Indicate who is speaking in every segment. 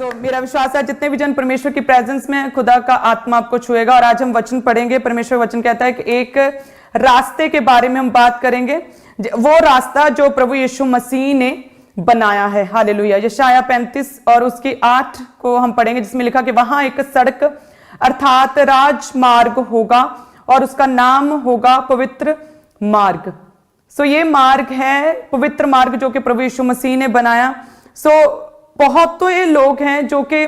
Speaker 1: मेरा विश्वास है जितने भी जन परमेश्वर की प्रेजेंस में है, खुदा का आत्मा आपको छुएगा। और आज हम वचन पढ़ेंगे। परमेश्वर वचन कहता है कि एक रास्ते के बारे में हम बात करेंगे, वो रास्ता जो प्रभु यीशु मसीह ने बनाया है। हालेलुया। यशाया 35 और उसकी 8 को हम पढ़ेंगे, जिसमें लिखा कि वहां एक सड़क अर्थात राजमार्ग होगा और उसका नाम होगा पवित्र मार्ग। ये मार्ग है पवित्र मार्ग जो कि प्रभु यीशु मसीह ने बनाया। बहुत तो ये लोग हैं जो कि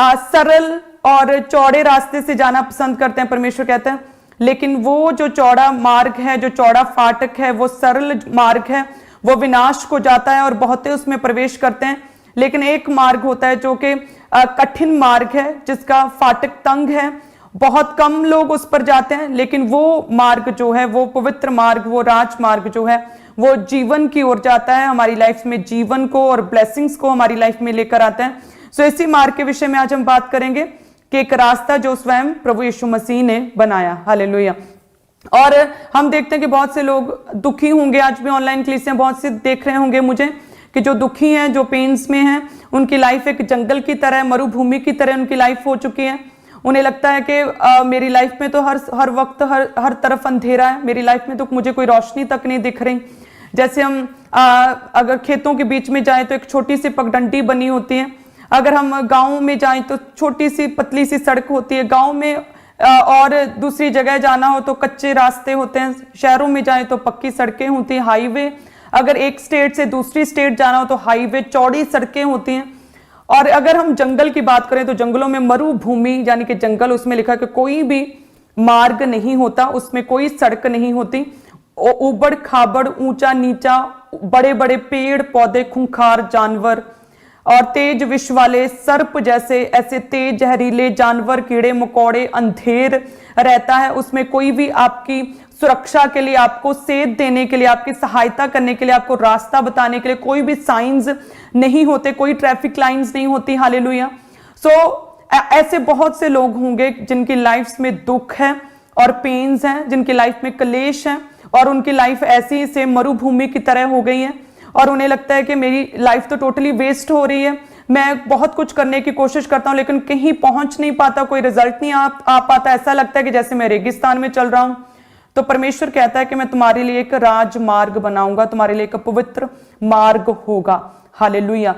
Speaker 1: सरल और चौड़े रास्ते से जाना पसंद करते हैं, परमेश्वर कहते हैं, लेकिन वो जो चौड़ा मार्ग है, जो चौड़ा फाटक है, वो सरल मार्ग है, वो विनाश को जाता है और बहुते उसमें प्रवेश करते हैं। लेकिन एक मार्ग होता है जो कि कठिन मार्ग है, जिसका फाटक तंग है, बहुत कम लोग उस पर जाते हैं। लेकिन वो मार्ग जो है, वो पवित्र मार्ग, वो राजमार्ग जो है, वो जीवन की ओर जाता है, हमारी लाइफ में जीवन को और ब्लेसिंग्स को हमारी लाइफ में लेकर आता है। इसी मार्ग के विषय में आज हम बात करेंगे कि एक रास्ता जो स्वयं प्रभु यीशु मसीह ने बनाया। हालेलुया। और हम देखते हैं कि बहुत से लोग दुखी होंगे। आज भी ऑनलाइन क्लासें बहुत से देख रहे होंगे मुझे कि जो दुखी हैं, जो पेन्स में हैं, उनकी लाइफ एक जंगल की तरह, मरुभूमि की तरह उनकी लाइफ हो चुकी है। उन्हें लगता है कि मेरी लाइफ में तो हर वक्त हर तरफ अंधेरा है, मेरी लाइफ में तो मुझे कोई रोशनी तक नहीं दिख रही। जैसे हम अगर खेतों के बीच में जाएं तो एक छोटी सी पगडंडी बनी होती है, अगर हम गांव में जाएं तो छोटी सी पतली सी सड़क होती है, गांव में और दूसरी जगह जाना हो तो कच्चे रास्ते होते हैं, शहरों में जाएं तो पक्की सड़कें होती हैं, हाईवे। अगर एक स्टेट से दूसरी स्टेट जाना हो तो हाईवे, चौड़ी सड़कें होती हैं। और अगर हम जंगल की बात करें तो जंगलों में मरुभूमि यानी कि जंगल, उसमें लिखा कि कोई भी मार्ग नहीं होता, उसमें कोई सड़क नहीं होती, उबड़ खाबड़, ऊंचा नीचा, बड़े बड़े पेड़ पौधे, खूंखार जानवर और तेज विष वाले सर्प जैसे ऐसे तेज जहरीले जानवर, कीड़े मकोड़े, अंधेर रहता है। उसमें कोई भी आपकी सुरक्षा के लिए, आपको सेध देने के लिए, आपकी सहायता करने के लिए, आपको रास्ता बताने के लिए कोई भी साइंस नहीं होते, कोई ट्रैफिक लाइंस नहीं होती। हालेलुया। ऐसे बहुत से लोग होंगे जिनकी लाइफ में दुख है और पेन्स हैं, जिनकी लाइफ में क्लेश है और उनकी लाइफ ऐसी से मरुभूमि की तरह हो गई है और उन्हें लगता है कि मेरी लाइफ तो टोटली वेस्ट हो रही है। मैं बहुत कुछ करने की कोशिश करता हूं लेकिन कहीं पहुंच नहीं पाता, कोई रिजल्ट नहीं आ पाता। ऐसा लगता है कि जैसे मैं रेगिस्तान में चल रहा हूं। तो परमेश्वर कहता है कि मैं तुम्हारे लिए एक राजमार्ग बनाऊंगा, तुम्हारे लिए एक पवित्र मार्ग होगा। हालेलुया।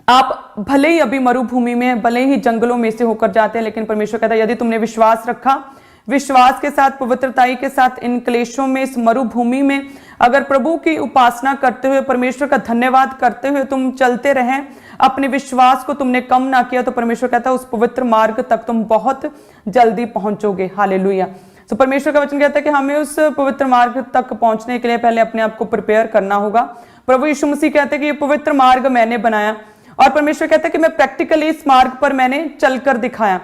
Speaker 1: आप भले ही अभी मरुभूमि में, भले ही जंगलों में से होकर जाते हैं, लेकिन परमेश्वर कहता है यदि तुमने विश्वास रखा, विश्वास के साथ, पवित्रताई के साथ, इन क्लेशों में, इस मरुभूमि में अगर प्रभु की उपासना करते हुए, परमेश्वर का धन्यवाद करते हुए तुम चलते रहे, अपने विश्वास को तुमने कम ना किया, तो परमेश्वर कहता है उस पवित्र मार्ग तक तुम बहुत जल्दी पहुंचोगे। हालेलुया। तो परमेश्वर का वचन कहता है कि हमें उस पवित्र मार्ग तक पहुंचने के लिए पहले अपने आप को प्रिपेयर करना होगा। प्रभु यीशु मसीह कहते हैं कि ये पवित्र मार्ग मैंने बनाया और परमेश्वर कहता है कि मैं प्रैक्टिकली इस मार्ग पर मैंने चलकर दिखाया।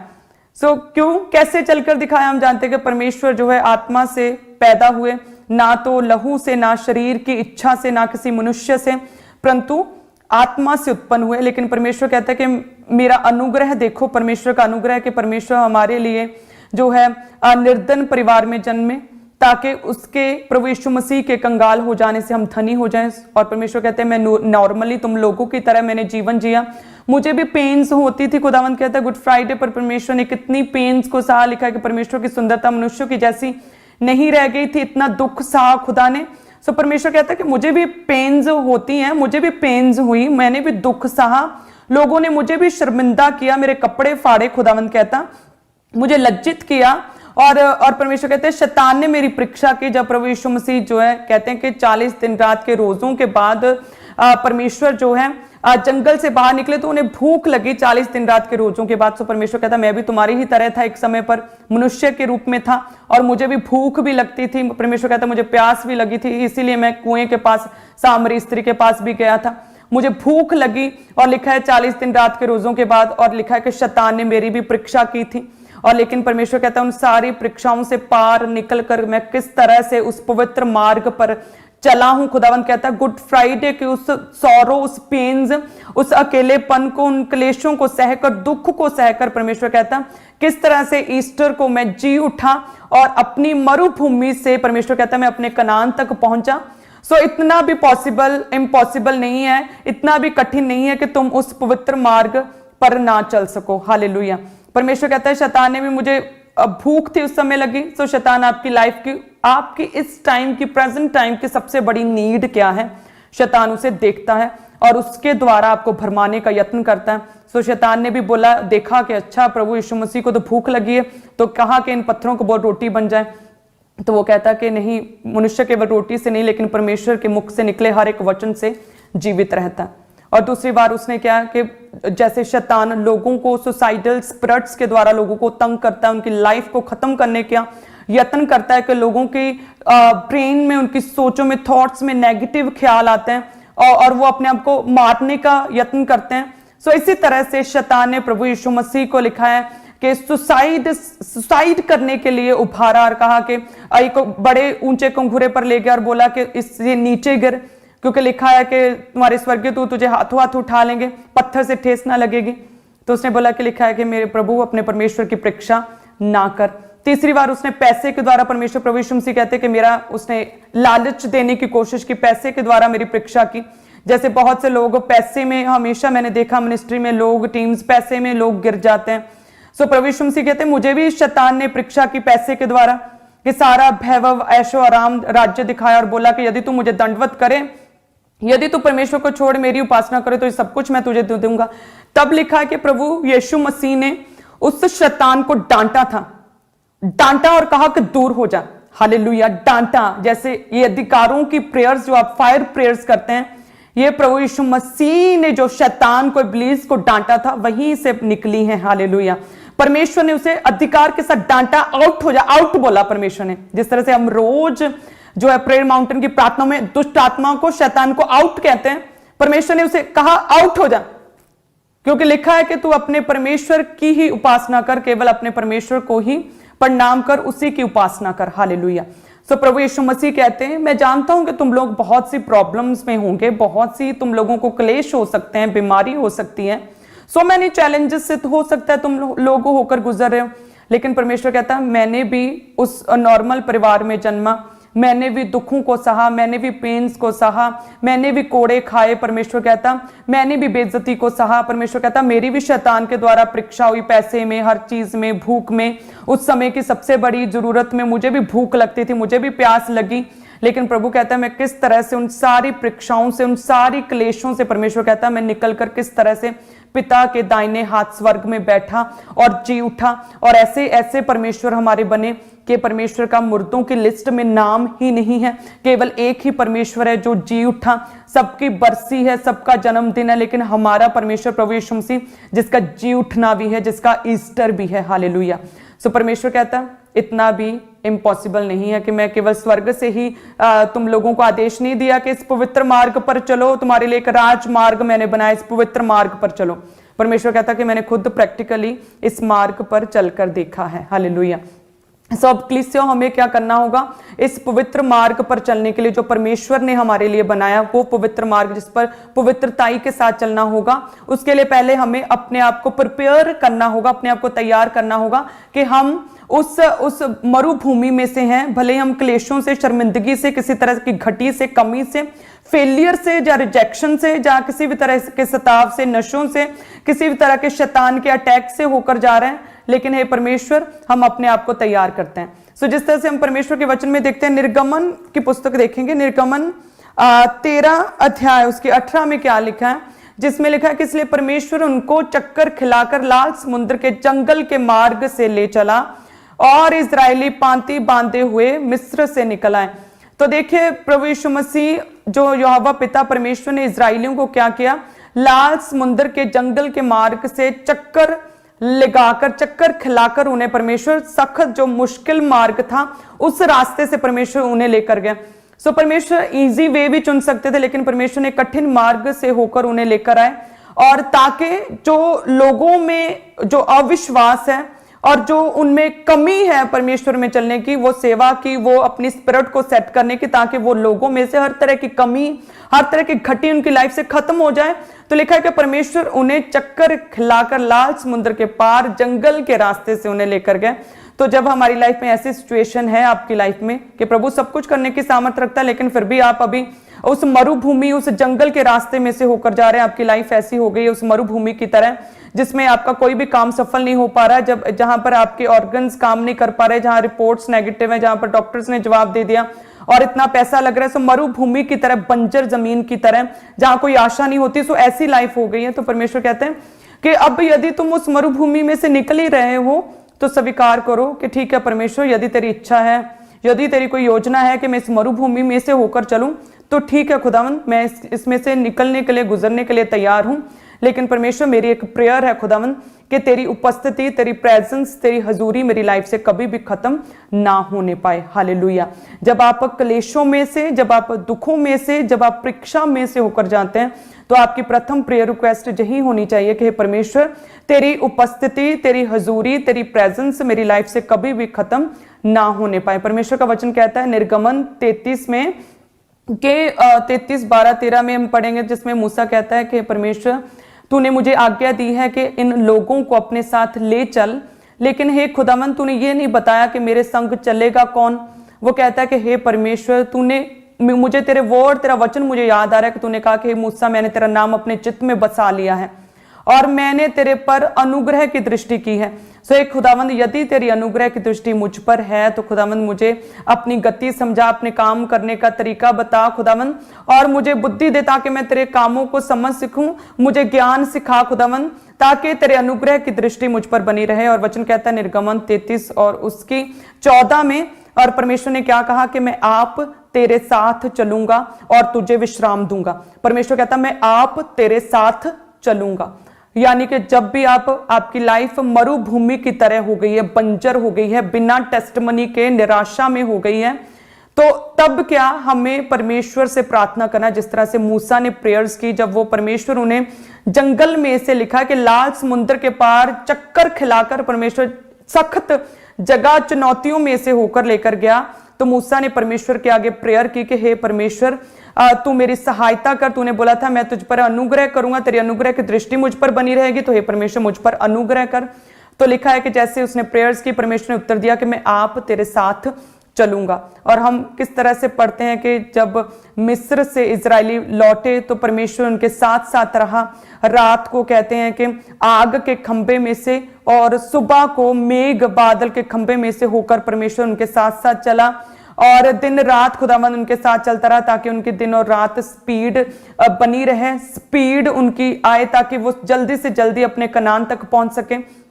Speaker 1: क्यों, कैसे चलकर दिखाया? हम जानते हैं कि परमेश्वर जो है आत्मा से पैदा हुए, ना तो लहू से, ना शरीर की इच्छा से, ना किसी मनुष्य से, परंतु आत्मा से उत्पन्न हुए। लेकिन परमेश्वर कहता है कि मेरा अनुग्रह देखो, परमेश्वर का अनुग्रह कि परमेश्वर हमारे लिए जो है निर्धन परिवार में जन्मे, ताकि उसके प्रभु यीशु मसीह के कंगाल हो जाने से हम धनी हो जाएं। और परमेश्वर कहते हैं मैं नॉर्मली तुम लोगों की तरह मैंने जीवन जिया, मुझे भी पेन्स होती थी। खुदावंद कहता है गुड फ्राइडे पर परमेश्वर ने कितनी पेन्स को सहा। लिखा है कि परमेश्वर की सुंदरता मनुष्यों की जैसी नहीं रह गई थी, इतना दुख सहा खुदा ने। परमेश्वर कहता है कि मुझे भी पेन्स होती हैं, मुझे भी पेन्स हुई, मैंने भी दुख सहा, लोगों ने मुझे भी शर्मिंदा किया, मेरे कपड़े फाड़े, खुदावंद कहता मुझे लज्जित किया। और परमेश्वर कहते हैं शैतान ने मेरी परीक्षा की। जब प्रभु यीशु मसीह जो है कहते हैं कि 40 दिन रात के रोजों के बाद परमेश्वर जो है जंगल से बाहर निकले तो उन्हें भूख लगी 40 दिन रात के रोजों के बाद। परमेश्वर कहता मैं भी तुम्हारी ही तरह था, एक समय पर मनुष्य के रूप में था और मुझे भी भूख भी लगती थी। परमेश्वर कहता मुझे प्यास भी लगी थी, इसीलिए मैं कुएं के पास सामरी स्त्री के पास भी गया था, मुझे भूख लगी। और लिखा है 40 दिन रात के रोजों के बाद, और लिखा है कि शैतान ने मेरी भी परीक्षा की थी। और लेकिन परमेश्वर कहता है उन सारी परीक्षाओं से पार निकलकर मैं किस तरह से उस पवित्र मार्ग पर चला हूं। खुदावंद कहता है गुड फ्राइडे के उस सौरों, उस पेन्स, उस अकेलेपन को, उन क्लेशों को सहकर, दुख को सहकर, परमेश्वर कहता किस तरह से ईस्टर को मैं जी उठा और अपनी मरुभूमि से परमेश्वर कहता मैं अपने कनान तक पहुंचा। इतना भी इम्पॉसिबल नहीं है, इतना भी कठिन नहीं है कि तुम उस पवित्र मार्ग पर ना चल सको। हालेलुया। परमेश्वर कहता है शैतान ने भी मुझे भूख थी उस समय लगी। सो शैतान आपकी लाइफ की, आपकी इस टाइम की, प्रेजेंट टाइम की सबसे बड़ी नीड क्या है, शैतान उसे देखता है और उसके द्वारा आपको भरमाने का यत्न करता है। सो शैतान ने भी बोला, देखा कि अच्छा प्रभु यीशु मसीह को तो भूख लगी है, तो कहा कि इन पत्थरों को बहुत रोटी बन जाए। तो वो कहता कि नहीं, मनुष्य केवल रोटी से नहीं लेकिन परमेश्वर के मुख से निकले हर एक वचन से जीवित रहता है। और दूसरी बार उसने क्या कि जैसे शैतान लोगों को सुसाइडल स्पिरिट्स के द्वारा लोगों को तंग करता है, उनकी लाइफ को खत्म करने का यत्न करता है कि लोगों की ब्रेन में, उनकी सोचों में, थॉट्स में नेगेटिव ख्याल आते हैं और वो अपने आप को मारने का यत्न करते हैं। सो इसी तरह से शैतान ने प्रभु यीशु मसीह को लिखा है कि सुसाइड करने के लिए उभारा और कहा कि एक बड़े ऊंचे कंघूरे पर ले गया और बोला कि इससे नीचे गिर, क्योंकि लिखा है कि तुम्हारे स्वर्गीय तू तुझे हाथों हाथ उठा लेंगे, पत्थर से ठेस ना लगेगी। तो उसने बोला कि लिखा है कि मेरे प्रभु अपने परमेश्वर की परीक्षा ना कर। तीसरी बार उसने पैसे के द्वारा, परमेश्वर प्रभु यीशु मसीह कहते कि मेरा, उसने लालच देने की कोशिश की, पैसे के द्वारा मेरी परीक्षा की। जैसे बहुत से लोग पैसे में, हमेशा मैंने देखा मिनिस्ट्री में लोग, टीम्स, पैसे में लोग गिर जाते हैं। सो प्रभु यीशु मसीह कहते मुझे भी शैतान ने परीक्षा की पैसे के द्वारा, कि सारा वैभव, ऐशो आराम, राज्य दिखाया और बोला कि यदि तू मुझे दंडवत करे, यदि तू परमेश्वर को छोड़ मेरी उपासना करे तो ये सब कुछ मैं तुझे दे दूंगा। तब लिखा है कि प्रभु यीशु मसीह ने उस शैतान को डांटा और कहा कि दूर हो जा। हालेलुया। डांटा, जैसे ये अधिकारों की प्रेयर्स जो आप फायर प्रेयर्स करते हैं, ये प्रभु यीशु मसीह ने जो शैतान को, इब्लीस को डांटा था, वहीं से निकली है। हालेलुया। परमेश्वर ने उसे अधिकार के साथ डांटा, आउट हो जा, आउट बोला परमेश्वर ने। जिस तरह से हम रोज जो है प्रेयर माउंटेन की प्रार्थना में दुष्ट आत्माओं को, शैतान को आउट कहते हैं, परमेश्वर ने उसे कहा आउट हो जा, क्योंकि लिखा है कि तू अपने परमेश्वर की ही उपासना कर, केवल अपने परमेश्वर को ही प्रणाम कर, उसी की उपासना कर। हालेलुया। सो प्रभु यीशु मसीह कहते हैं मैं जानता हूं कि तुम लोग बहुत सी प्रॉब्लम्स में होंगे, बहुत सी तुम लोगों को क्लेश हो सकते हैं, बीमारी हो सकती है, सो मैनी चैलेंजेस से हो सकता है तुम लोग होकर गुजर रहे हो। लेकिन परमेश्वर कहता है मैंने भी उस नॉर्मल परिवार में जन्मा, मैंने भी दुखों को सहा, मैंने भी पेन्स को सहा, मैंने भी कोड़े खाए। परमेश्वर कहता मैंने भी बेइज्जती को सहा। परमेश्वर कहता मेरी भी शैतान के द्वारा परीक्षा हुई, पैसे में, हर चीज में, भूख में। उस समय की सबसे बड़ी जरूरत में मुझे भी भूख लगती थी, मुझे भी प्यास लगी, लेकिन प्रभु कहता है मैं किस तरह से उन सारी परीक्षाओं से, उन सारी क्लेशों से, परमेश्वर कहता है मैं निकलकर किस तरह से पिता के दाहिने हाथ स्वर्ग में बैठा और जी उठा। और ऐसे ऐसे परमेश्वर हमारे बने कि परमेश्वर का मुर्दों की लिस्ट में नाम ही नहीं है, केवल एक ही परमेश्वर है जो जी उठा। सबकी बरसी है, सबका जन्मदिन है, लेकिन हमारा परमेश्वर प्रभु यीशु मसीह जिसका जी उठना भी है, जिसका ईस्टर भी है। हालेलुया। सो परमेश्वर कहता है इतना भी इम्पॉसिबल नहीं है कि मैं केवल स्वर्ग से ही तुम लोगों को आदेश नहीं दिया कि इस पवित्र मार्ग पर चलो, तुम्हारे लिए एक राजमार्ग मैंने बनाया, इस पवित्र मार्ग पर चलो। परमेश्वर कहता कि मैंने खुद प्रैक्टिकली इस मार्ग पर चलकर देखा है। हालेलुया। सो अब क्लीसियो हमें क्या करना होगा, इस पवित्र मार्ग पर चलने के लिए जो परमेश्वर ने हमारे लिए बनाया, वो पवित्र मार्ग जिस पर पवित्रताई के साथ चलना होगा, उसके लिए पहले हमें अपने आप को प्रिपेयर करना होगा, अपने आप को तैयार करना होगा कि हम उस मरुभूमि में से हैं। भले हम क्लेशों से, शर्मिंदगी से, किसी तरह की घटी से, कमी से, फेलियर से, या रिजेक्शन से, या किसी भी तरह के सताव से, नशों से, किसी भी तरह के शैतान के अटैक से होकर जा रहे हैं, लेकिन हे परमेश्वर हम अपने आप को तैयार करते हैं। सो जिस तरह से हम परमेश्वर के वचन में देखते हैं, निर्गमन की पुस्तक देखेंगे, निर्गमन 13 अध्याय उसके 18 में क्या लिखा है, जिसमें लिखा है कि इसलिए परमेश्वर उनको चक्कर खिलाकर लाल समुद्र के जंगल के मार्ग से ले चला और इजरायली पांति बांधे हुए मिस्र से निकल आए। तो देखिए प्रभु यीशु मसीह जो यहोवा पिता परमेश्वर ने इजरायलियों को क्या किया, लाल समुद्र के जंगल के मार्ग से चक्कर लगाकर, चक्कर खिलाकर उन्हें परमेश्वर सख्त जो मुश्किल मार्ग था उस रास्ते से परमेश्वर उन्हें लेकर गया। सो परमेश्वर इजी वे भी चुन सकते थे, लेकिन परमेश्वर ने कठिन मार्ग से होकर उन्हें लेकर आए, और ताकि जो लोगों में जो अविश्वास है और जो उनमें कमी है परमेश्वर में चलने की, वो सेवा की, वो अपनी स्पिरिट को सेट करने की, ताकि वो लोगों में से हर तरह की कमी, हर तरह की घटी उनकी लाइफ से खत्म हो जाए। तो लिखा है कि परमेश्वर उन्हें चक्कर खिलाकर लाल समुद्र के पार जंगल के रास्ते से उन्हें लेकर गए। तो जब हमारी लाइफ में ऐसी सिचुएशन है आपकी लाइफ में कि प्रभु सब कुछ करने की सामर्थ्य रखता है, लेकिन फिर भी आप अभी उस मरुभूमि, उस जंगल के रास्ते में से होकर जा रहे हैं, आपकी लाइफ ऐसी हो गई है उस मरुभूमि की तरह जिसमें आपका कोई भी काम सफल नहीं हो पा रहा है, जब जहां पर आपके ऑर्गन्स काम नहीं कर पा रहे, जहां रिपोर्ट्स नेगेटिव है, जहां पर डॉक्टर्स ने जवाब दे दिया और इतना पैसा लग रहा है, सो मरुभूमि की तरह, बंजर जमीन की तरह जहां कोई आशा नहीं होती, सो ऐसी लाइफ हो गई है। तो परमेश्वर कहते हैं कि अब यदि तुम उस मरुभूमि में से निकल ही रहे हो तो स्वीकार करो कि ठीक है परमेश्वर, यदि तेरी इच्छा है, यदि तेरी कोई योजना है कि मैं इस मरुभूमि में से होकर चलूं, तो ठीक है खुदावन, मैं इसमें से निकलने के लिए, गुजरने के लिए तैयार हूं। लेकिन परमेश्वर मेरी एक प्रेयर है खुदावन कि तेरी उपस्थिति, तेरी प्रेजेंस, तेरी हजूरी मेरी लाइफ से कभी भी खत्म ना होने पाए। हालेलुया। जब आप क्लेशों में से, जब आप दुखों में से, जब आप परीक्षा में से होकर जाते हैं, तो आपकी प्रथम प्रेयर रिक्वेस्ट यही होनी चाहिए कि हे परमेश्वर, तेरी उपस्थिति, तेरी हजूरी, तेरी प्रेजेंस मेरी लाइफ से कभी भी खत्म ना होने पाए। परमेश्वर का वचन कहता है निर्गमन 33 में के 33:12-13 में हम पढ़ेंगे, जिसमें मूसा कहता है कि परमेश्वर तूने मुझे आज्ञा दी है कि इन लोगों को अपने साथ ले चल, लेकिन हे खुदावन तूने ये नहीं बताया कि मेरे संग चलेगा कौन। वो कहता है कि हे परमेश्वर, तूने मुझे, तेरे वर्ड, तेरा वचन मुझे याद आ रहा है कि तूने कहा कि मूसा, मैंने तेरा नाम अपने चित्त में बसा लिया है और मैंने तेरे पर अनुग्रह की दृष्टि की है। सो एक खुदावंद, यदि तेरी अनुग्रह की दृष्टि मुझ पर है तो खुदावंद मुझे अपनी गति समझा, अपने काम करने का तरीका बता खुदावंद, और मुझे बुद्धि दे ताकि मैं तेरे कामों को समझ सकूं, मुझे ज्ञान सिखा खुदावंद, ताकि तेरे अनुग्रह की दृष्टि मुझ पर बनी रहे। और वचन कहता है निर्गमन 33 और उसकी 14 में, और परमेश्वर ने क्या कहा कि मैं आप तेरे साथ चलूंगा और तुझे विश्राम दूंगा। परमेश्वर कहता मैं आप तेरे साथ चलूंगा, यानी कि जब भी आपकी लाइफ मरुभूमि की तरह हो गई है, बंजर हो गई है, बिना टेस्टमनी के निराशा में हो गई है, तो तब क्या हमें परमेश्वर से प्रार्थना करना, जिस तरह से मूसा ने प्रेयर्स की, जब वो परमेश्वर उन्हें जंगल में से लिखा कि लाल समुद्र के पार चक्कर खिलाकर परमेश्वर सख्त जगह चुनौतियों में से होकर लेकर गया, तो मूसा ने परमेश्वर के आगे प्रेयर की कि हे परमेश्वर, तू मेरी सहायता कर। तूने बोला था मैं तुझ पर अनुग्रह करूंगा, तेरी अनुग्रह की दृष्टि मुझ पर बनी रहेगी, तो हे परमेश्वर मुझ पर अनुग्रह कर। तो लिखा है कि जैसे उसने प्रेयर्स की, परमेश्वर ने उत्तर दिया कि मैं आप तेरे साथ चलूंगा। और हम किस तरह से पढ़ते हैं कि जब मिस्र से इजरायली लौटे तो परमेश्वर उनके साथ साथ रहा। रात को कहते हैं कि आग के खंबे में से और सुबह को मेघ बादल के खंबे में से होकर परमेश्वर उनके साथ साथ चला, और दिन रात खुदावंद उनके साथ चलता रहा, ताकि उनकी दिन और रात स्पीड बनी रहे, स्पीड उनकी आए, ताकि वो जल्दी से जल्दी अपने कनान तक पहुंच सके।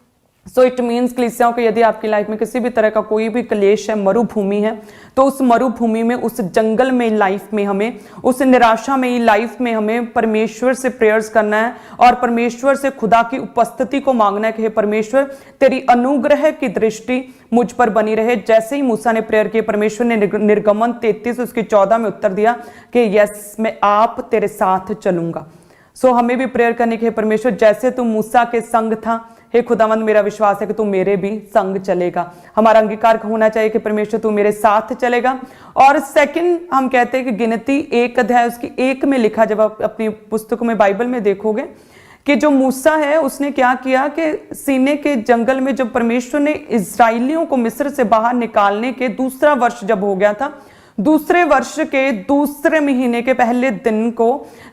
Speaker 1: सो इट मीन्स कलीसियाओं को, यदि आपकी लाइफ में किसी भी तरह का कोई भी क्लेश है, मरुभूमि है, तो उस मरुभूमि में, उस जंगल में लाइफ में हमें, उस निराशा में लाइफ में हमें परमेश्वर से प्रेयर्स करना है और परमेश्वर से खुदा की उपस्थिति को मांगना है कि हे परमेश्वर, तेरी अनुग्रह की दृष्टि मुझ पर बनी रहे। जैसे ही मूसा ने प्रेयर की, परमेश्वर ने निर्गमन 33 उसकी 14 में उत्तर दिया कि यस, मैं आप तेरे साथ चलूंगा। सो हमें भी प्रेयर करने की, परमेश्वर जैसे तू मूसा के संग था, हे खुदावंद मेरा विश्वास है कि तू मेरे भी संग चलेगा। हमारा अंगीकार होना चाहिए कि परमेश्वर तू मेरे साथ चलेगा। और सेकंड हम कहते हैं कि गिनती 1 अध्याय उसकी 1 में लिखा, जब आप अपनी पुस्तकों में बाइबल में देखोगे कि जो मूसा है उसने क्या किया कि सीने के जंगल में जब परमेश्वर ने इजराइलियों को मिस्र से बाहर निकालने के दूसरा वर्ष जब हो गया था, दूसरे वर्ष के दूसरे महीने के पहले दिन को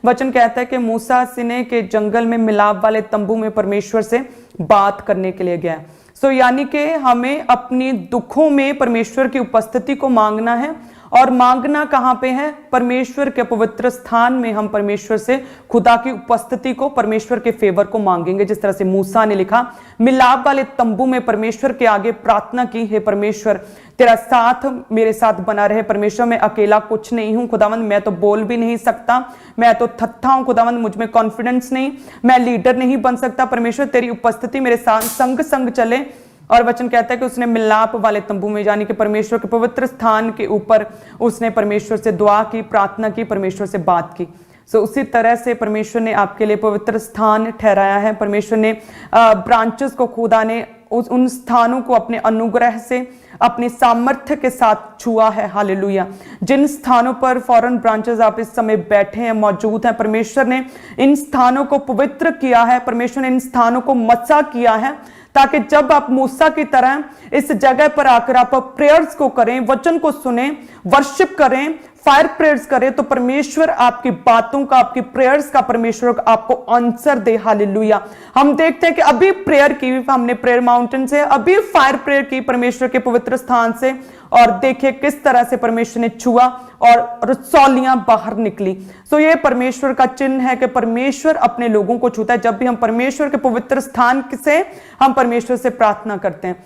Speaker 1: वचन कहता है कि मूसा सीने के जंगल में मिलाप वाले तंबू में परमेश्वर से बात करने के लिए गया। सो यानी कि हमें अपनी दुखों में परमेश्वर की उपस्थिति को मांगना है, और मांगना कहां पे है? परमेश्वर के पवित्र स्थान में हम परमेश्वर से खुदा की उपस्थिति को, परमेश्वर के फेवर को मांगेंगे। जिस तरह से मूसा ने लिखा, मिलाप वाले तंबू में परमेश्वर के आगे प्रार्थना की, हे परमेश्वर तेरा साथ मेरे साथ बना रहे। परमेश्वर मैं अकेला कुछ नहीं हूं खुदावंद, मैं तो बोल भी नहीं सकता, मैं तो थत्था हूं खुदावंद, मुझ में कॉन्फिडेंस नहीं, मैं लीडर नहीं बन सकता। परमेश्वर तेरी उपस्थिति मेरे साथ संग संग चले। और वचन कहता है कि उसने मिलाप वाले तंबू में, यानी कि परमेश्वर के पवित्र स्थान के ऊपर उसने परमेश्वर से दुआ की, प्रार्थना की, परमेश्वर से बात की। सो उसी तरह से परमेश्वर ने आपके लिए पवित्र स्थान ठहराया है। परमेश्वर ने ब्रांचेस को, खुदा ने उन स्थानों को अपने अनुग्रह से, अपने सामर्थ्य के साथ छुआ है। हालेलुया। जिन स्थानों पर फॉरेन ब्रांचेस आप इस समय बैठे हैं, मौजूद हैं, परमेश्वर ने इन स्थानों को पवित्र किया है, परमेश्वर ने इन स्थानों को मसा किया है, ताकि जब आप मूसा की तरह इस जगह पर आकर आप प्रेयर्स को करें, वचन को सुने, वर्शिप करें, फायर प्रेयर्स करें तो परमेश्वर आपकी बातों का, आपकी प्रेयर्स का परमेश्वर आपको आंसर दे। हालेलुया। हम देखते हैं कि अभी प्रेयर की, हमने प्रेयर माउंटेन से अभी फायर प्रेयर की परमेश्वर के पवित्र स्थान से, और देखिए किस तरह से परमेश्वर ने छुआ और रसौलियां बाहर निकली। सो ये परमेश्वर का चिन्ह है कि परमेश्वर अपने लोगों को छूता है। जब भी हम परमेश्वर के पवित्र स्थान से हम परमेश्वर से प्रार्थना करते हैं,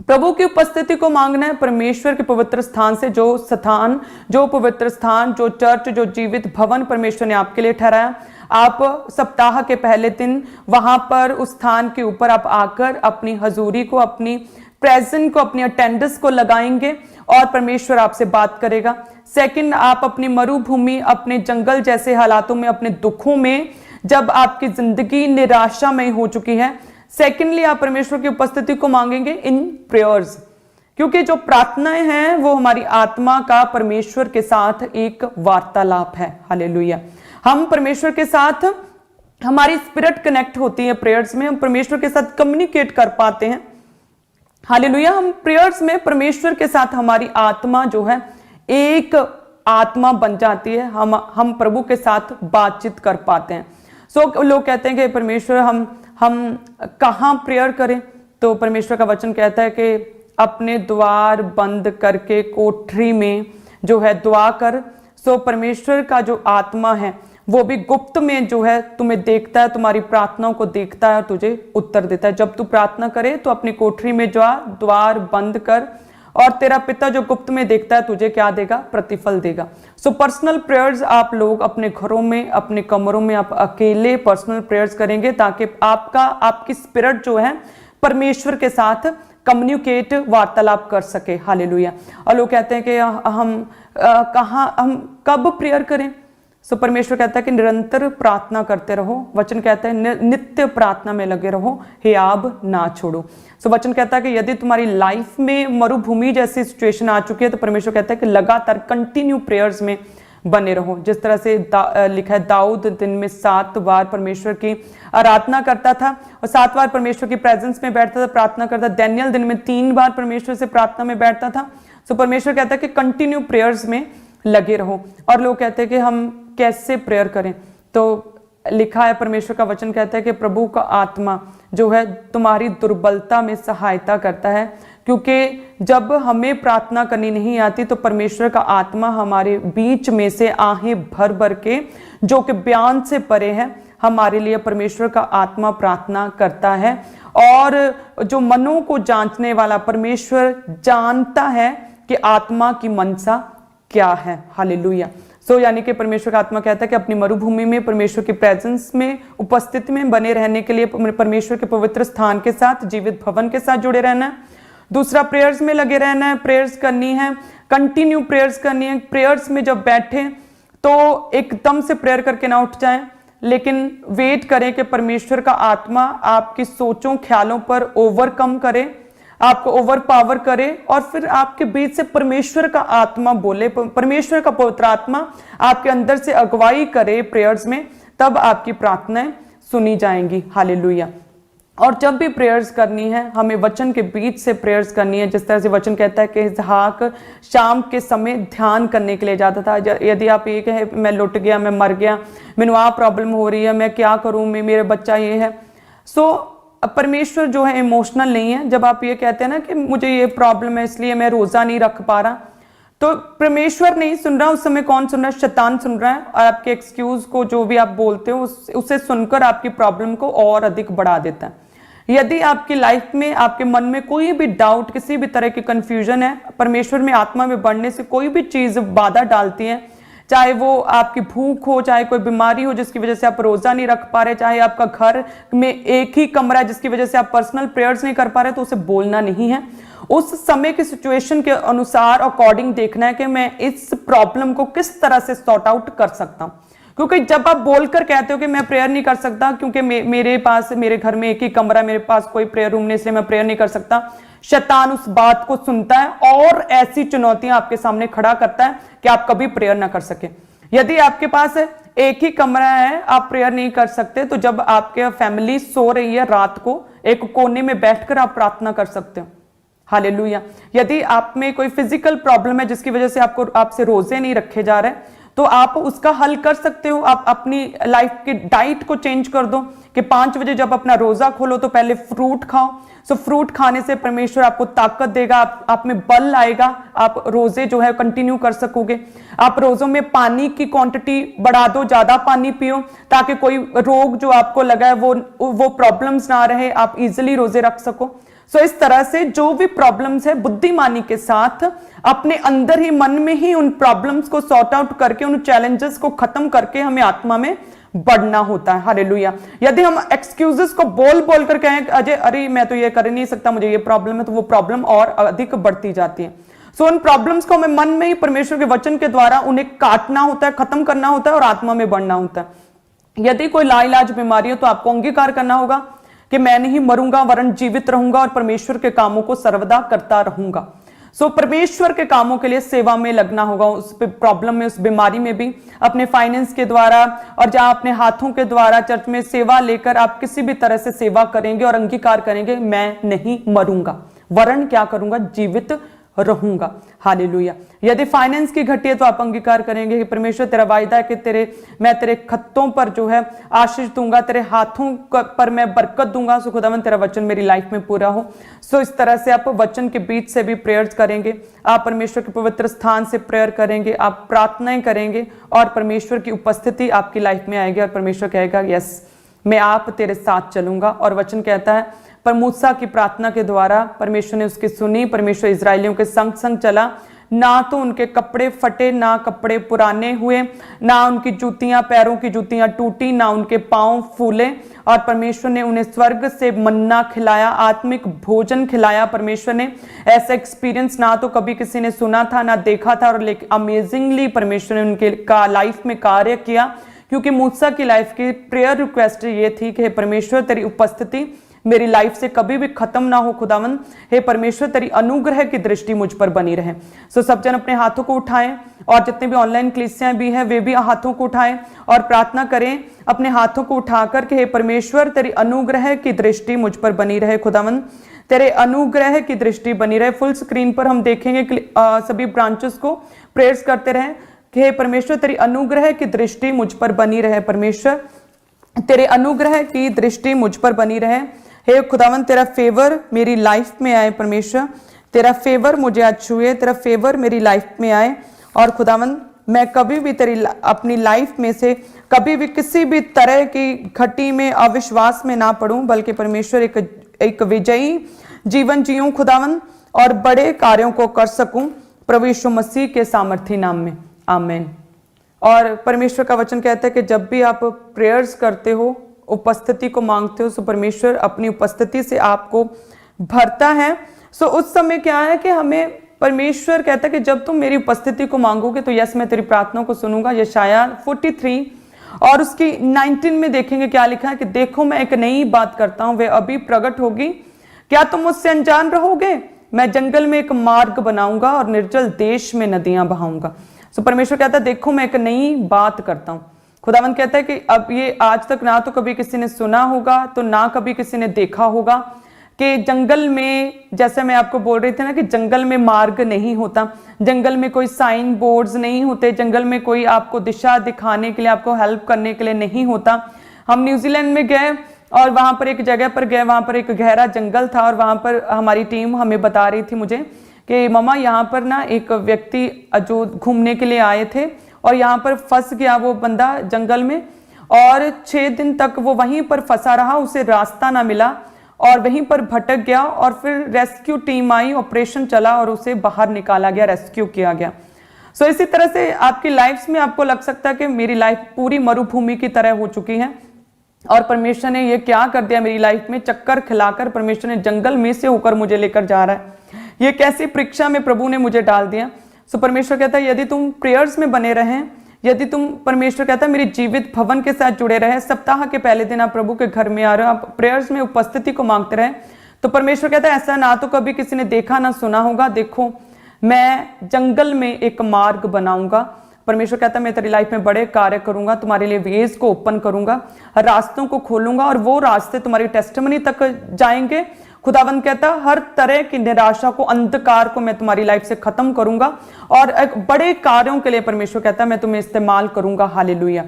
Speaker 1: प्रभु की उपस्थिति को मांगना है, परमेश्वर के पवित्र स्थान से, जो स्थान, जो पवित्र स्थान, जो चर्च, जो जीवित भवन परमेश्वर ने आपके लिए ठहराया, आप सप्ताह के पहले दिन वहां पर उस स्थान के ऊपर आप आकर अपनी हजूरी को, अपनी प्रेजेंस को, अपनी अटेंडेंस को लगाएंगे और परमेश्वर आपसे बात करेगा। सेकंड, आप अपनी मरुभूमि, अपने जंगल जैसे हालातों में, अपने दुखों में, जब आपकी जिंदगी निराशा में हो चुकी है, सेकेंडली आप परमेश्वर की उपस्थिति को मांगेंगे इन प्रेयर्स, क्योंकि जो प्रार्थनाएं हैं वो हमारी आत्मा का परमेश्वर के साथ एक वार्तालाप है। हालेलुया। हम परमेश्वर के साथ, हमारी स्पिरिट कनेक्ट होती है प्रेयर्स में, हम परमेश्वर के साथ कम्युनिकेट कर पाते हैं। हालेलुया। हम प्रेयर्स में परमेश्वर के साथ, हमारी आत्मा जो है एक आत्मा बन जाती है, हम प्रभु के साथ बातचीत कर पाते हैं। सो लोग कहते हैं कि परमेश्वर हम कहाँ प्रेयर करें, तो परमेश्वर का वचन कहता है कि अपने द्वार बंद करके कोठरी में जो है दुआ कर। सो परमेश्वर का जो आत्मा है वो भी गुप्त में जो है तुम्हें देखता है, तुम्हारी प्रार्थनाओं को देखता है और तुझे उत्तर देता है। जब तू प्रार्थना करे तो अपनी कोठरी में जा, द्वार बंद कर, और तेरा पिता जो गुप्त में देखता है तुझे क्या देगा? प्रतिफल देगा। सो पर्सनल प्रेयर्स आप लोग अपने घरों में, अपने कमरों में आप अकेले पर्सनल प्रेयर्स करेंगे, ताकि आपकी स्पिरिट जो है परमेश्वर के साथ कम्युनिकेट, वार्तालाप कर सके। हालेलुया। और लोग कहते हैं कि हम कब प्रेयर करें? सो परमेश्वर कहता है कि निरंतर प्रार्थना करते रहो। वचन कहता है नित्य प्रार्थना में लगे रहो, हियाब ना छोड़ो। सो वचन कहता है कि यदि तुम्हारी लाइफ में मरुभूमि जैसी सिचुएशन आ चुकी है, तो परमेश्वर कहता है कि लगातार कंटिन्यू प्रेयर्स में बने रहो। जिस तरह से लिखा है, दाऊद दिन में 7 बार परमेश्वर की आराधना करता था और 7 बार परमेश्वर की प्रेजेंस में बैठता था, प्रार्थना करता। डैनियल दिन में 3 बार परमेश्वर से प्रार्थना में बैठता था। सो परमेश्वर कहता है कि कंटिन्यू प्रेयर्स में लगे रहो। और लोग कहते हैं कि हम कैसे प्रेयर करें, तो लिखा है, परमेश्वर का वचन कहता है कि प्रभु का आत्मा जो है तुम्हारी दुर्बलता में सहायता करता है, क्योंकि जब हमें प्रार्थना करनी नहीं आती तो परमेश्वर का आत्मा हमारे बीच में से आहें भर भर के, जो कि बयान से परे है, हमारे लिए परमेश्वर का आत्मा प्रार्थना करता है। और जो मनों को जांचने वाला परमेश्वर जानता है कि आत्मा की मनसा क्या है। हालेलुया। सो यानी कि परमेश्वर का आत्मा कहता है कि अपनी मरुभूमि में परमेश्वर की प्रेजेंस में, उपस्थिति में बने रहने के लिए परमेश्वर के पवित्र स्थान के साथ, जीवित भवन के साथ जुड़े रहना है। दूसरा, प्रेयर्स में लगे रहना है, प्रेयर्स करनी है, कंटिन्यू प्रेयर्स करनी है। प्रेयर्स में जब बैठे तो एकदम से प्रेयर करके ना उठ जाएं, लेकिन वेट करें कि परमेश्वर का आत्मा आपकी सोचों, ख्यालों पर ओवरकम करे, आपको ओवर पावर करे, और फिर आपके बीच से परमेश्वर का आत्मा बोले, परमेश्वर का पवित्र आत्मा आपके अंदर से अगुवाई करे प्रेयर्स में, तब आपकी प्रार्थनाएं सुनी जाएंगी। हालेलुया। और जब भी प्रेयर्स करनी है, हमें वचन के बीच से प्रेयर्स करनी है। जिस तरह से वचन कहता है कि इसहाक शाम के समय ध्यान करने के लिए जाता था। यदि आप ये कहें मैं लुट गया, मैं मर गया, मैंने आ प्रॉब्लम हो रही है, मैं क्या करूं, मेरे बच्चा ये है। सो परमेश्वर जो है इमोशनल नहीं है। जब आप ये कहते हैं ना कि मुझे ये प्रॉब्लम है इसलिए मैं रोजा नहीं रख पा रहा, तो परमेश्वर नहीं सुन रहा, उस समय कौन सुन रहा है? शैतान सुन रहा है। और आपके एक्सक्यूज को, जो भी आप बोलते हो, उसे सुनकर आपकी प्रॉब्लम को और अधिक बढ़ा देता है। यदि आपकी लाइफ में, आपके मन में कोई भी डाउट, किसी भी तरह की कंफ्यूजन है, परमेश्वर में आत्मा में बढ़ने से कोई भी चीज बाधा डालती है, चाहे वो आपकी भूख हो, चाहे कोई बीमारी हो जिसकी वजह से आप रोजा नहीं रख पा रहे, चाहे आपका घर में एक ही कमरा है जिसकी वजह से आप पर्सनल प्रेयर्स नहीं कर पा रहे, तो उसे बोलना नहीं है। उस समय की सिचुएशन के अनुसार अकॉर्डिंग देखना है कि मैं इस प्रॉब्लम को किस तरह से सॉर्ट आउट कर सकता हूं। क्योंकि जब आप बोलकर कहते हो कि मैं प्रेयर नहीं कर सकता क्योंकि मेरे घर में एक ही कमरा, मेरे पास कोई प्रेयर रूम नहीं, इसलिए मैं प्रेयर नहीं कर सकता, शैतान उस बात को सुनता है और ऐसी चुनौतियां आपके सामने खड़ा करता है कि आप कभी प्रेयर ना कर सके। यदि आपके पास एक ही कमरा है, आप प्रेयर नहीं कर सकते, तो जब आपके फैमिली सो रही है रात को, एक कोने में बैठकर आप प्रार्थना कर सकते हो। हालेलुया। यदि आप में कोई फिजिकल प्रॉब्लम है जिसकी वजह से आपसे रोजे नहीं रखे जा रहे, तो आप उसका हल कर सकते हो। आप अपनी लाइफ की डाइट को चेंज कर दो कि 5 बजे जब अपना रोजा खोलो तो पहले फ्रूट खाओ। सो फ्रूट खाने से परमेश्वर आपको ताकत देगा, आप में बल आएगा, आप रोजे जो है कंटिन्यू कर सकोगे। आप रोजों में पानी की क्वांटिटी बढ़ा दो, ज्यादा पानी पियो, ताकि कोई रोग जो आपको लगा है वो प्रॉब्लम्स ना रहे, आप इजिली रोजे रख सको। सो इस तरह से जो भी प्रॉब्लम्स है बुद्धिमानी के साथ अपने अंदर ही, मन में ही उन प्रॉब्लम्स को सॉर्ट आउट करके, उन चैलेंजेस को खत्म करके हमें आत्मा में बढ़ना होता है। हालेलुया। यदि हम एक्सक्यूजेस को बोल बोल कर कहें अजय अरे मैं तो ये कर नहीं सकता, मुझे ये प्रॉब्लम है, तो वो प्रॉब्लम और अधिक बढ़ती जाती है। सो उन प्रॉब्लम्स को हमें मन में ही परमेश्वर के वचन के द्वारा उन्हें काटना होता है, खत्म करना होता है और आत्मा में बढ़ना होता है। यदि कोई लाइलाज बीमारी हो तो आपको अंगीकार करना होगा कि मैं नहीं मरूंगा वरन जीवित रहूंगा और परमेश्वर के कामों को सर्वदा करता रहूंगा। सो परमेश्वर के कामों के लिए सेवा में लगना होगा, उस प्रॉब्लम में, उस बीमारी में भी, अपने फाइनेंस के द्वारा और जहां अपने हाथों के द्वारा चर्च में सेवा लेकर आप किसी भी तरह से सेवा करेंगे और अंगीकार करेंगे मैं नहीं मरूंगा वरन क्या करूंगा, जीवित रहूंगा। हालेलुया। यदि फाइनेंस की घटी है तो आप अंगीकार करेंगे कि परमेश्वर तेरा वायदा है कि मैं तेरे खत्तों पर जो है आशीष दूंगा, तेरे हाथों पर मैं बरकत दूंगा। सो खुदावन तेरा वचन मेरी लाइफ में पूरा हो। सो इस तरह से आप वचन के बीच से भी प्रेयर्स करेंगे, आप परमेश्वर के पवित्र स्थान से प्रेयर करेंगे, आप प्रार्थनाएं करेंगे और परमेश्वर की उपस्थिति आपकी लाइफ में आएगी और परमेश्वर कहेगा यस मैं आप तेरे साथ चलूंगा। और वचन कहता है पर मूसा की प्रार्थना के द्वारा परमेश्वर ने उसकी सुनी, परमेश्वर इजरायलियों के संग संग चला, ना तो उनके कपड़े फटे, ना कपड़े पुराने हुए, ना उनकी जूतियां, पैरों की जूतियां टूटी, ना उनके पांव फूले। और परमेश्वर ने उन्हें स्वर्ग से मन्ना खिलाया, आत्मिक भोजन खिलाया। परमेश्वर ने ऐसा एक्सपीरियंस ना तो कभी किसी ने सुना था ना देखा था, और लेकिन अमेजिंगली परमेश्वर ने उनके लाइफ में कार्य किया, क्योंकि मूसा की लाइफ की प्रेयर रिक्वेस्ट ये थी कि हे परमेश्वर तेरी उपस्थिति मेरी लाइफ से कभी भी खत्म ना हो। खुदावन हे परमेश्वर तेरी अनुग्रह की दृष्टि मुझ पर बनी रहे। सो सब जन अपने हाथों को उठाएं और जितने भी ऑनलाइन कलीसियां भी हैं वे भी हाथों को उठाएं और प्रार्थना करें अपने हाथों को उठाकर के हे परमेश्वर तेरी अनुग्रह की दृष्टि मुझ पर बनी रहे। खुदावन तेरे अनुग्रह की दृष्टि बनी रहे। फुल स्क्रीन पर हम देखेंगे सभी ब्रांचेस को प्रेयर्स करते रहें कि हे परमेश्वर तेरी अनुग्रह की दृष्टि मुझ पर बनी रहे। परमेश्वर तेरे अनुग्रह की दृष्टि मुझ पर बनी रहे। हे खुदावन तेरा फेवर मेरी लाइफ में आए। परमेश्वर तेरा फेवर मुझे आज छुए, तेरा फेवर मेरी लाइफ में आए। और खुदावन मैं कभी भी तेरी अपनी लाइफ में से कभी भी किसी भी तरह की घटी में अविश्वास में ना पड़ूं, बल्कि परमेश्वर एक विजयी जीवन जीऊं खुदावन और बड़े कार्यों को कर सकूं प्रभु यीशु मसीह के सामर्थी नाम में, आमीन। और परमेश्वर का वचन कहता है कि जब भी आप प्रेयर्स करते हो, उपस्थिति को मांगते हो, सो परमेश्वर अपनी उपस्थिति से आपको भरता है। सो उस समय क्या है कि हमें परमेश्वर कहता है कि जब तुम मेरी उपस्थिति को मांगोगे तो यस मैं तेरी प्रार्थना को सुनूंगा। यशाया 43 और उसकी 19 में देखेंगे क्या लिखा है कि देखो मैं एक नई बात करता हूं, वे अभी प्रकट होगी, क्या तुम मुझसे अनजान रहोगे? मैं जंगल में एक मार्ग बनाऊंगा और निर्जल देश में नदियां बहाऊंगा। सो परमेश्वर कहता है देखो मैं एक नई बात करता हूं। खुदावंद कहता है कि अब ये आज तक ना तो कभी किसी ने सुना होगा तो ना कभी किसी ने देखा होगा कि जंगल में, जैसे मैं आपको बोल रही थी ना कि जंगल में मार्ग नहीं होता, जंगल में कोई साइन बोर्ड्स नहीं होते, जंगल में कोई आपको दिशा दिखाने के लिए, आपको हेल्प करने के लिए नहीं होता। हम न्यूजीलैंड में गए और वहां पर एक जगह पर गए, वहां पर एक गहरा जंगल था और वहां पर हमारी टीम हमें बता रही थी मुझे कि ममा यहाँ पर ना एक व्यक्ति जो घूमने के लिए आए थे और यहाँ पर फंस गया वो बंदा जंगल में, और 6 दिन तक वो वहीं पर फंसा रहा, उसे रास्ता ना मिला और वहीं पर भटक गया। और फिर रेस्क्यू टीम आई, ऑपरेशन चला और उसे बाहर निकाला गया, रेस्क्यू किया गया। सो इसी तरह से आपकी लाइफ में आपको लग सकता है कि मेरी लाइफ पूरी मरुभूमि की तरह हो चुकी है और परमेश्वर ने ये क्या कर दिया मेरी लाइफ में, चक्कर खिलाकर परमेश्वर ने जंगल में से होकर मुझे लेकर जा रहा है, ये कैसी परीक्षा में प्रभु ने मुझे डाल दिया। सो परमेश्वर कहता है यदि तुम प्रेयर्स में बने रहें, यदि तुम, परमेश्वर कहता है मेरी जीवित भवन के साथ जुड़े रहे, सप्ताह के पहले दिन आप प्रभु के घर में आ रहे हो, आप प्रेयर्स में उपस्थिति को मांगते रहे, तो परमेश्वर कहता है ऐसा ना तो कभी किसी ने देखा ना सुना होगा, देखो मैं जंगल में एक मार्ग बनाऊंगा। परमेश्वर कहता है मैं तेरी लाइफ में बड़े कार्य करूंगा, तुम्हारे लिए वेज को ओपन करूंगा, रास्तों को खोलूंगा और वो रास्ते तुम्हारी टेस्टिमनी तक जाएंगे खुदावंद कहता है हर तरह की निराशा को, अंधकार को मैं तुम्हारी लाइफ से खत्म करूंगा और एक बड़े कार्यों के लिए परमेश्वर कहता है मैं तुम्हें इस्तेमाल करूंगा। हालेलुया।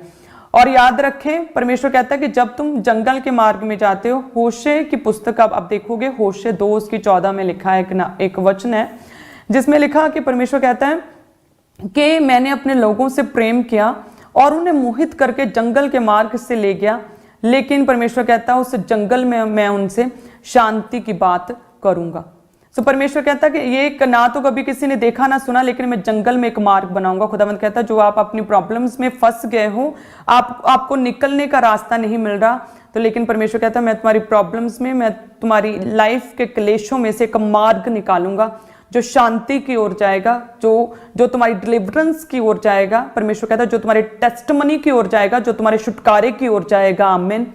Speaker 1: और याद रखें, परमेश्वर कहता है कि जब तुम जंगल के मार्ग में जाते हो, होशे की पुस्तक आप देखोगे, होशे 2:14 में लिखा है एक वचन है जिसमें लिखा कि परमेश्वर कहता है कि मैंने अपने लोगों से प्रेम किया और उन्हें मोहित करके जंगल के मार्ग से ले गया, लेकिन परमेश्वर कहता है उस जंगल में मैं उनसे शांति की बात करूंगा। सो परमेश्वर कहता है कि ये ना तो कभी किसी ने देखा ना सुना, लेकिन मैं जंगल में एक मार्ग बनाऊंगा। खुदावंद कहता है जो आप अपनी प्रॉब्लम्स में फंस गए हो, आपको निकलने का रास्ता नहीं मिल रहा, तो लेकिन परमेश्वर कहता है मैं तुम्हारी प्रॉब्लम्स में, मैं तुम्हारी लाइफ के क्लेशों में से एक मार्ग निकालूंगा जो शांति की ओर जाएगा, जो तुम्हारी डिलीवरेंस की ओर जाएगा। परमेश्वर कहता है जो तुम्हारे टेस्टमनी की ओर जाएगा, जो तुम्हारे छुटकारे की ओर जाएगा। आमीन।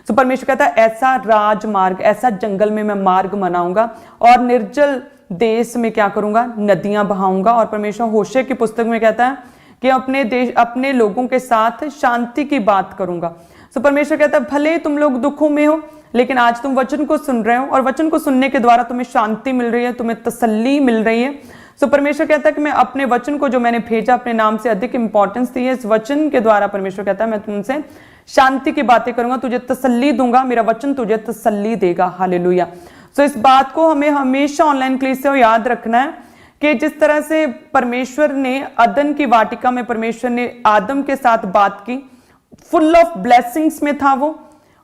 Speaker 1: तो परमेश्वर कहता है ऐसा राजमार्ग, ऐसा जंगल में मैं मार्ग बनाऊंगा और निर्जल देश में क्या करूंगा, नदियां बहाऊंगा। और परमेश्वर होशे की पुस्तक में कहता है कि अपने लोगों के साथ शांति की बात करूंगा। तो परमेश्वर कहता है भले तुम लोग दुखों में हो, लेकिन आज तुम वचन को सुन रहे हो और वचन को सुनने के द्वारा तुम्हें शांति मिल रही है, तुम्हें तसल्ली मिल रही है। सो परमेश्वर कहता है कि मैं अपने वचन को जो मैंने भेजा, अपने नाम से अधिक इंपॉर्टेंस दी है, इस वचन के द्वारा परमेश्वर कहता है मैं तुमसे शांति की बातें करूंगा, तुझे तसल्ली दूंगा, मेरा वचन तुझे तसल्ली देगा। हालेलुया। सो इस बात को हमें हमेशा ऑनलाइन क्लास से याद रखना है कि जिस तरह से परमेश्वर ने अदन की वाटिका में परमेश्वर ने आदम के साथ बात की, फुल ऑफ ब्लेसिंग्स में था वो,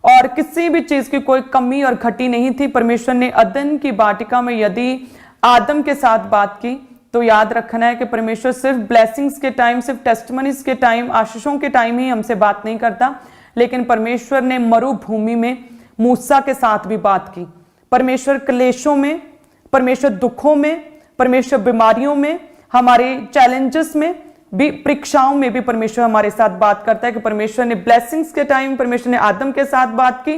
Speaker 1: और किसी भी चीज की कोई कमी और घटी नहीं थी। परमेश्वर ने अदन की वाटिका में यदि आदम के साथ बात की, तो याद रखना है कि परमेश्वर सिर्फ ब्लेसिंग्स के टाइम, सिर्फ टेस्टमनीज के टाइम, आशीषों के टाइम ही हमसे बात नहीं करता, लेकिन परमेश्वर ने मरुभूमि में मूसा के साथ भी बात की। परमेश्वर क्लेशों में, परमेश्वर दुखों में, परमेश्वर बीमारियों में, हमारे चैलेंजेस में भी, परीक्षाओं में भी परमेश्वर हमारे साथ बात करता है। कि परमेश्वर ने ब्लेसिंग्स के टाइम परमेश्वर ने आदम के साथ बात की,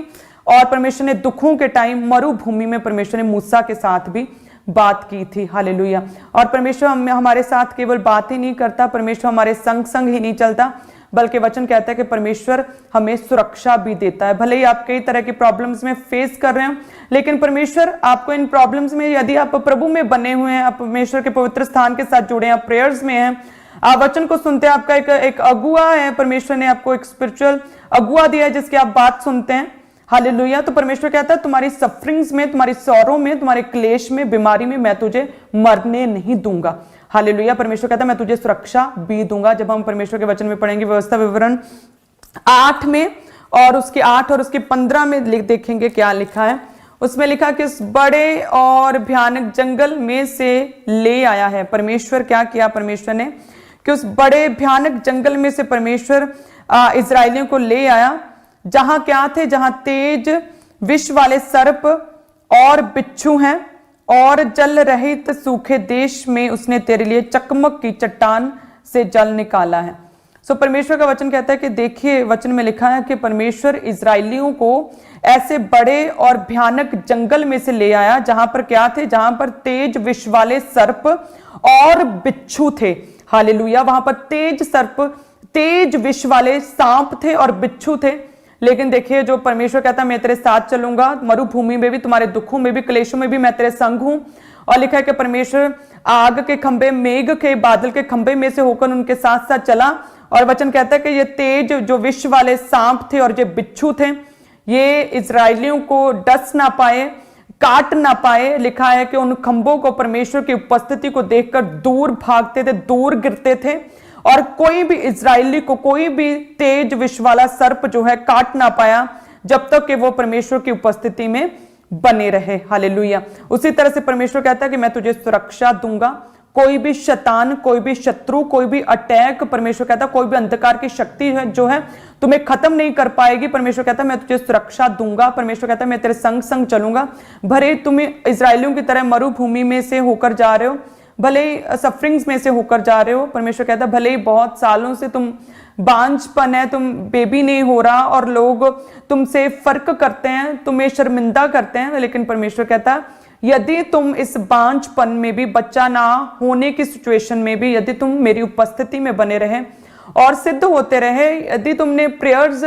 Speaker 1: और परमेश्वर ने दुखों के टाइम मरुभूमि में परमेश्वर ने मूसा के साथ भी बात की थी। हालेलुया। और परमेश्वर हमारे साथ केवल बात ही नहीं करता, परमेश्वर हमारे संग संग ही नहीं चलता, बल्कि वचन कहता है कि परमेश्वर हमें सुरक्षा भी देता है। भले ही आप कई तरह की प्रॉब्लम्स में फेस कर रहे हो, लेकिन परमेश्वर आपको इन प्रॉब्लम्स में, यदि आप प्रभु में बने हुए हैं, आप परमेश्वर के पवित्र स्थान के साथ जुड़े हैं, आप प्रेयर्स में हैं, आप वचन को सुनते हैं, आपका एक अगुआ है, परमेश्वर ने आपको एक स्पिरिचुअल अगुआ दिया है जिसकी आप बात सुनते हैं। हालेलुया। तो परमेश्वर कहता है तुम्हारी सफरिंग्स में, तुम्हारी सौरों में, तुम्हारे क्लेश में, बीमारी में मैं तुझे मरने नहीं दूंगा। हालेलुया। परमेश्वर कहता है मैं तुझे सुरक्षा भी दूंगा। जब हम परमेश्वर के वचन में पढ़ेंगे व्यवस्था विवरण 8 में और उसके 8 और उसके 15 में देखेंगे क्या लिखा है। उसमें लिखा कि इस बड़े और भयानक जंगल में से ले आया है। परमेश्वर क्या किया, परमेश्वर ने कि उस बड़े भयानक जंगल में से परमेश्वर इजरायलियों को ले आया, जहां क्या थे, जहां तेज विष वाले सर्प और बिच्छू हैं, और जल रहित सूखे देश में उसने तेरे लिए चकमक की चट्टान से जल निकाला है। सो परमेश्वर का वचन कहता है कि देखिए, वचन में लिखा है कि परमेश्वर इजरायलियों को ऐसे बड़े और भयानक जंगल में से ले आया, जहां पर क्या थे, जहां पर तेज विष वाले सर्प और बिच्छू थे। हालेलुया। वहां पर तेज सर्प, तेज विष वाले सांप थे और बिच्छू थे। लेकिन देखिए, जो परमेश्वर कहता है मैं तेरे साथ चलूंगा, मरुभूमि में भी, तुम्हारे दुखों में भी, क्लेशों में भी मैं तेरे संग हूं। और लिखा है कि परमेश्वर आग के खंभे, मेघ के बादल के खंभे में से होकर उनके साथ साथ चला। और वचन कहता है कि ये तेज जो विष वाले सांप थे और जो बिच्छू थे, ये इजरायलियों को डस ना पाए, काट ना पाए। लिखा है कि उन खंभों को परमेश्वर की उपस्थिति को देखकर दूर भागते थे, दूर गिरते थे, और कोई भी इजरायली को कोई भी तेज विष वाला सर्प जो है काट ना पाया, जब तक कि वो परमेश्वर की उपस्थिति में बने रहे। हालेलुया। उसी तरह से परमेश्वर कहता है कि मैं तुझे सुरक्षा दूंगा। कोई भी शैतान, कोई भी शत्रु, कोई भी अटैक, परमेश्वर कहता है कोई भी अंधकार की शक्ति है जो है तुम्हें खत्म नहीं कर पाएगी। परमेश्वर कहता है मैं तुझे सुरक्षा दूंगा। परमेश्वर कहता है मैं तेरे संग संग चलूंगा। भले तुम इजरायलियों की तरह मरुभूमि में से होकर जा रहे हो, भले ही सफरिंग्स में से होकर जा रहे हो, परमेश्वर कहता है भले ही बहुत सालों से तुम बांझपन है, तुम बेबी नहीं हो रहा और लोग तुमसे फर्क करते हैं, तुम्हें शर्मिंदा करते हैं, लेकिन परमेश्वर कहता है यदि तुम इस बांझपन में भी, बच्चा ना होने की सिचुएशन में भी, यदि तुम मेरी उपस्थिति में बने रहे और सिद्ध होते रहे, यदि तुमने प्रेयर्स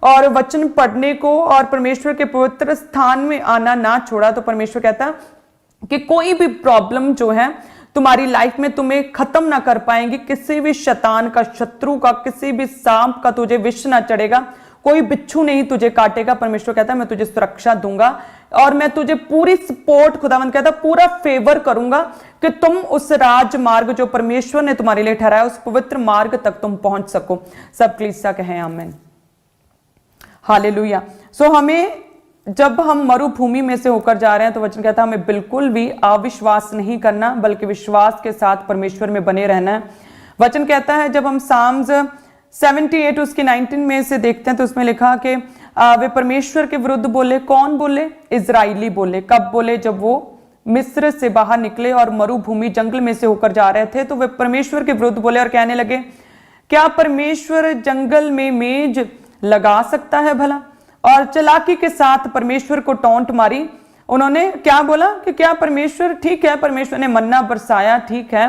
Speaker 1: और वचन पढ़ने को और परमेश्वर के पवित्र स्थान में आना ना छोड़ा, तो परमेश्वर कहता है कि कोई भी प्रॉब्लम जो है तुम्हारी लाइफ में तुम्हें खत्म ना कर पाएंगी। किसी भी शैतान का, शत्रु का, किसी भी सांप का तुझे विष ना चढ़ेगा, कोई बिच्छू नहीं तुझे काटेगा। परमेश्वर कहता है मैं तुझे सुरक्षा दूंगा और मैं तुझे पूरी सपोर्ट, खुदावंद कहता है पूरा फेवर करूंगा कि तुम उस राजमार्ग जो परमेश्वर ने तुम्हारे लिए ठहराया, उस पवित्र मार्ग तक तुम पहुंच सको। सब कलीसिया कहें आमीन, हालेलुया। सो हमें, जब हम मरुभूमि में से होकर जा रहे हैं, तो वचन कहता है हमें बिल्कुल भी अविश्वास नहीं करना, बल्कि विश्वास के साथ परमेश्वर में बने रहना है। वचन कहता है, जब हम साम्स 78 उसके 19 में से देखते हैं, तो उसमें लिखा कि वे परमेश्वर के विरुद्ध बोले। कौन बोले? इजराइली बोले। कब बोले? जब वो मिस्र से बाहर निकले और मरुभूमि जंगल में से होकर जा रहे थे, तो वे परमेश्वर के विरुद्ध बोले और कहने लगे, क्या परमेश्वर जंगल में मेज लगा सकता है भला? और चालाकी के साथ परमेश्वर को टोंट मारी। उन्होंने क्या बोला कि क्या परमेश्वर, ठीक है परमेश्वर ने मन्ना बरसाया, ठीक है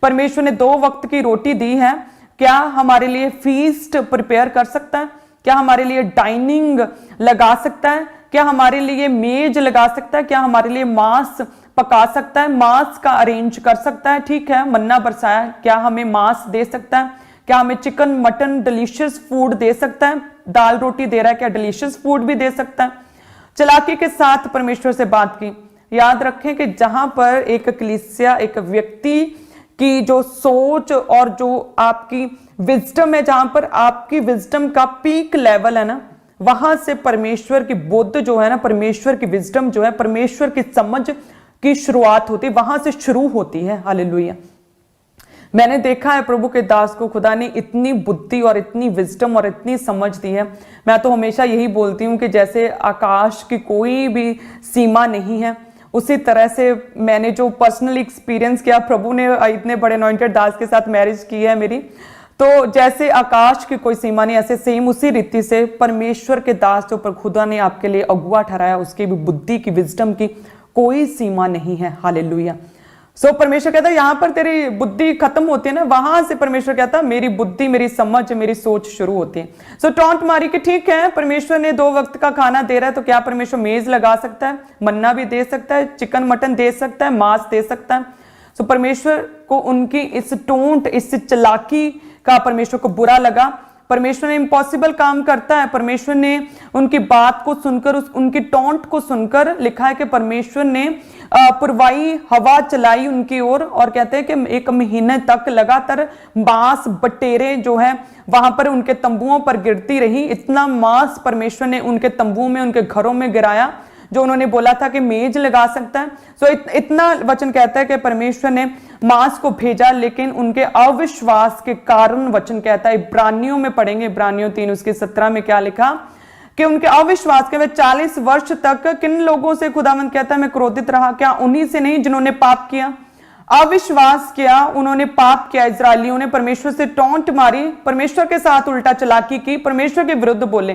Speaker 1: परमेश्वर ने 2 वक्त की रोटी दी है, क्या हमारे लिए फीस्ट प्रिपेयर कर सकता है? क्या हमारे लिए डाइनिंग लगा सकता है? क्या हमारे लिए मेज लगा सकता है? क्या हमारे लिए मांस पका सकता है? मांस का अरेंज कर सकता है? ठीक है मन्ना बरसाया, क्या हमें मांस दे सकता है? क्या हमें चिकन, मटन, डिलीशियस फूड दे सकता है? दाल रोटी दे रहा है, क्या डिलीशियस फूड भी दे सकता है? चालाकी के साथ परमेश्वर से बात की। याद रखें कि जहां पर एक कलीसिया, एक व्यक्ति की जो सोच और जो आपकी विजडम है, जहां पर आपकी विजडम का पीक लेवल है ना, वहां से परमेश्वर की बुद्ध जो है ना, परमेश्वर की विजडम जो है, परमेश्वर की समझ की शुरुआत होती है, वहां से शुरू होती है। हालेलुया। मैंने देखा है प्रभु के दास को खुदा ने इतनी बुद्धि और इतनी विजडम और इतनी समझ दी है। मैं तो हमेशा यही बोलती हूँ कि जैसे आकाश की कोई भी सीमा नहीं है, उसी तरह से मैंने जो पर्सनल एक्सपीरियंस किया, प्रभु ने इतने बड़े अनॉइंटेड दास के साथ मैरिज की है मेरी, तो जैसे आकाश की कोई सीमा नहीं, ऐसे सेम उसी रीति से परमेश्वर के दास जो पर खुदा ने आपके लिए अगुआ ठहराया, उसकी भी बुद्धि की, विजडम की कोई सीमा नहीं है। हालेलुया। सो परमेश्वर कहता है यहां पर तेरी बुद्धि खत्म होती है ना, वहां से परमेश्वर कहता है मेरी बुद्धि, मेरी समझ, मेरी सोच शुरू होती है। सो टॉन्ट मारी कि ठीक है परमेश्वर ने 2 वक्त का खाना दे रहा है, तो क्या परमेश्वर मेज लगा सकता है? मन्ना भी दे सकता है, चिकन मटन दे सकता है, मांस दे सकता है। सो परमेश्वर को उनकी इस टोंट, इस चालाकी का परमेश्वर को बुरा लगा। परमेश्वर ने इम्पॉसिबल काम करता है। परमेश्वर ने उनकी बात को सुनकर, उनकी टोंट को सुनकर, लिखा है कि परमेश्वर ने पुरवाई हवा चलाई उनकी ओर, और कहते हैं कि 1 महीने तक लगातार मांस बटेरे जो है वहां पर उनके तंबुओं पर गिरती रही। इतना मांस परमेश्वर ने उनके तंबुओं में, उनके घरों में गिराया, जो उन्होंने बोला था कि मेज लगा सकता है। सो इतना वचन कहता है कि परमेश्वर ने मांस को भेजा, लेकिन उनके अविश्वास के कारण, वचन कहता है, इब्रानियों में पढ़ेंगे, इब्रानियों 3 उसके 17 में क्या लिखा कि उनके अविश्वास के वे 40 वर्ष तक किन लोगों से खुदावंद कहता है मैं क्रोधित रहा? क्या उन्हीं से नहीं जिन्होंने पाप किया, अविश्वास किया, उन्होंने पाप किया। इजरायलियों ने परमेश्वर से टोंट मारी, परमेश्वर के साथ उल्टा चालाकी की, परमेश्वर के विरुद्ध बोले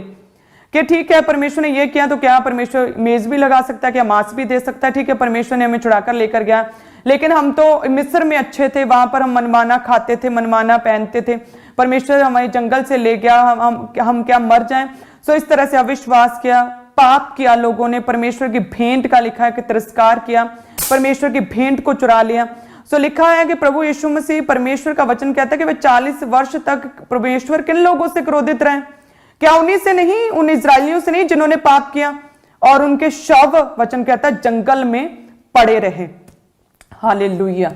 Speaker 1: कि ठीक है परमेश्वर ने ये किया, तो क्या परमेश्वर मेज भी लगा सकता है? क्या मांस भी दे सकता है? ठीक है परमेश्वर ने हमें छुड़ाकर लेकर गया, लेकिन हम तो मिस्र में अच्छे थे, वहां पर हम मनमाना खाते थे, मनमाना पहनते थे, परमेश्वर हमें जंगल से ले गया, हम क्या मर जाएं? सो इस तरह से अविश्वास किया, पाप किया लोगों ने, परमेश्वर की भेंट का लिखा है कि तिरस्कार किया, परमेश्वर की भेंट को चुरा लिया। सो लिखा है कि प्रभु यीशु मसीह, परमेश्वर का वचन कहता है कि वे 40 वर्ष तक परमेश्वर किन लोगों से क्रोधित रहे? क्या उन्हीं से नहीं, उन इजरायलियों से नहीं जिन्होंने पाप किया? और उनके शव, वचन कहता है, जंगल में पड़े रहे। हालेलुया।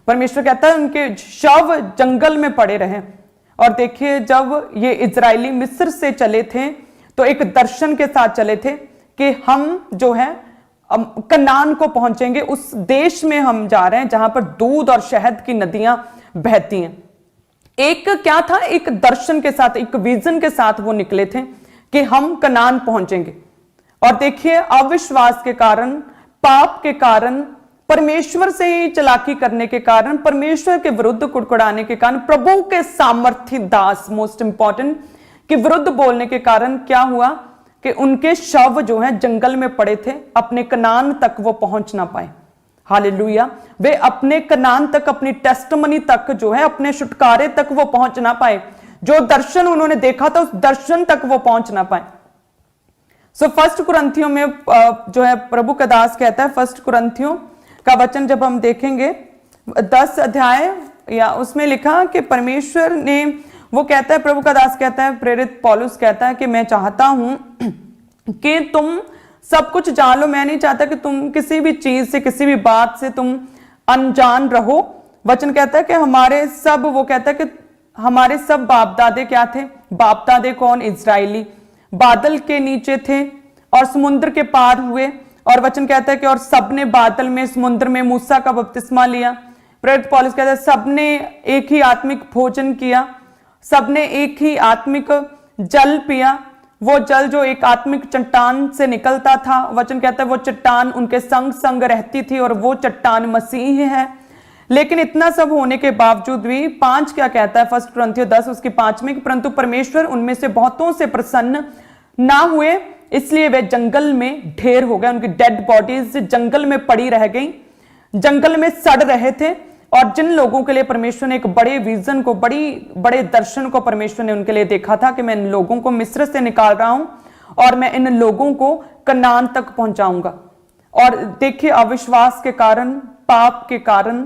Speaker 1: परमेश्वर कहता है उनके शव जंगल में पड़े रहे। और देखिए, जब ये इजरायली मिस्र से चले थे तो एक दर्शन के साथ चले थे कि हम जो है कनान को पहुंचेंगे, उस देश में हम जा रहे हैं जहां पर दूध और शहद की नदियां बहती हैं। एक क्या था, एक दर्शन के साथ, एक विजन के साथ वो निकले थे कि हम कनान पहुंचेंगे। और देखिए, अविश्वास के कारण, पाप के कारण, परमेश्वर से ही चालाकी करने के कारण, परमेश्वर के विरुद्ध कुड़कुड़ाने के कारण, प्रभु के सामर्थ्य दास, मोस्ट इंपॉर्टेंट, के विरुद्ध बोलने के कारण क्या हुआ कि उनके शव जो हैं जंगल में पड़े थे, अपने कनान तक वो पहुंच ना पाए। हालेलुया। वे अपने कनान तक, अपनी टेस्टमनी तक जो है, अपने छुटकारे तक वो पहुंच ना पाए। जो दर्शन उन्होंने देखा था उस दर्शन तक वो पहुंच ना पाए। सो फर्स्ट कुरिन्थियों में जो है प्रभु का दास कहता है, फर्स्ट कुरिन्थियों का वचन जब हम देखेंगे 10 अध्याय या उसमें लिखा कि परमेश्वर ने, वो कहता है, प्रभु का दास कहता है, प्रेरित पौलुस कहता है कि मैं चाहता हूं कि तुम सब कुछ जान लो। मैं नहीं चाहता कि तुम किसी भी चीज से, किसी भी बात से तुम अनजान रहो। वचन कहता है कि हमारे सब, वो कहता है कि हमारे सब बाप दादे क्या थे? बाप दादे कौन? इजरायली बादल के नीचे थे और समुद्र के पार हुए। और वचन कहता है कि और सबने बादल में, समुद्र में मूसा का बपतिस्मा लिया। प्रेरित पौलुस कहता है सबने एक ही आत्मिक भोजन किया, सबने एक ही आत्मिक जल पिया, वो जल जो एक आत्मिक चट्टान से निकलता था। वचन कहता है वो चट्टान उनके संग संग रहती थी और वो चट्टान मसीह है। लेकिन इतना सब होने के बावजूद भी 5 क्या कहता है फर्स्ट कुरिन्थियों 10 उसकी 5 में, परंतु परमेश्वर उनमें से बहुतों से प्रसन्न ना हुए, इसलिए वे जंगल में ढेर हो गए। उनकी डेड बॉडीज जंगल में पड़ी रह गई, जंगल में सड़ रहे थे। और जिन लोगों के लिए परमेश्वर ने एक बड़े विजन को, बड़े दर्शन को परमेश्वर ने उनके लिए देखा था कि मैं इन लोगों को मिस्र से निकाल रहा हूं और मैं इन लोगों को कनान तक पहुंचाऊंगा। और देखिए अविश्वास के कारण, पाप के कारण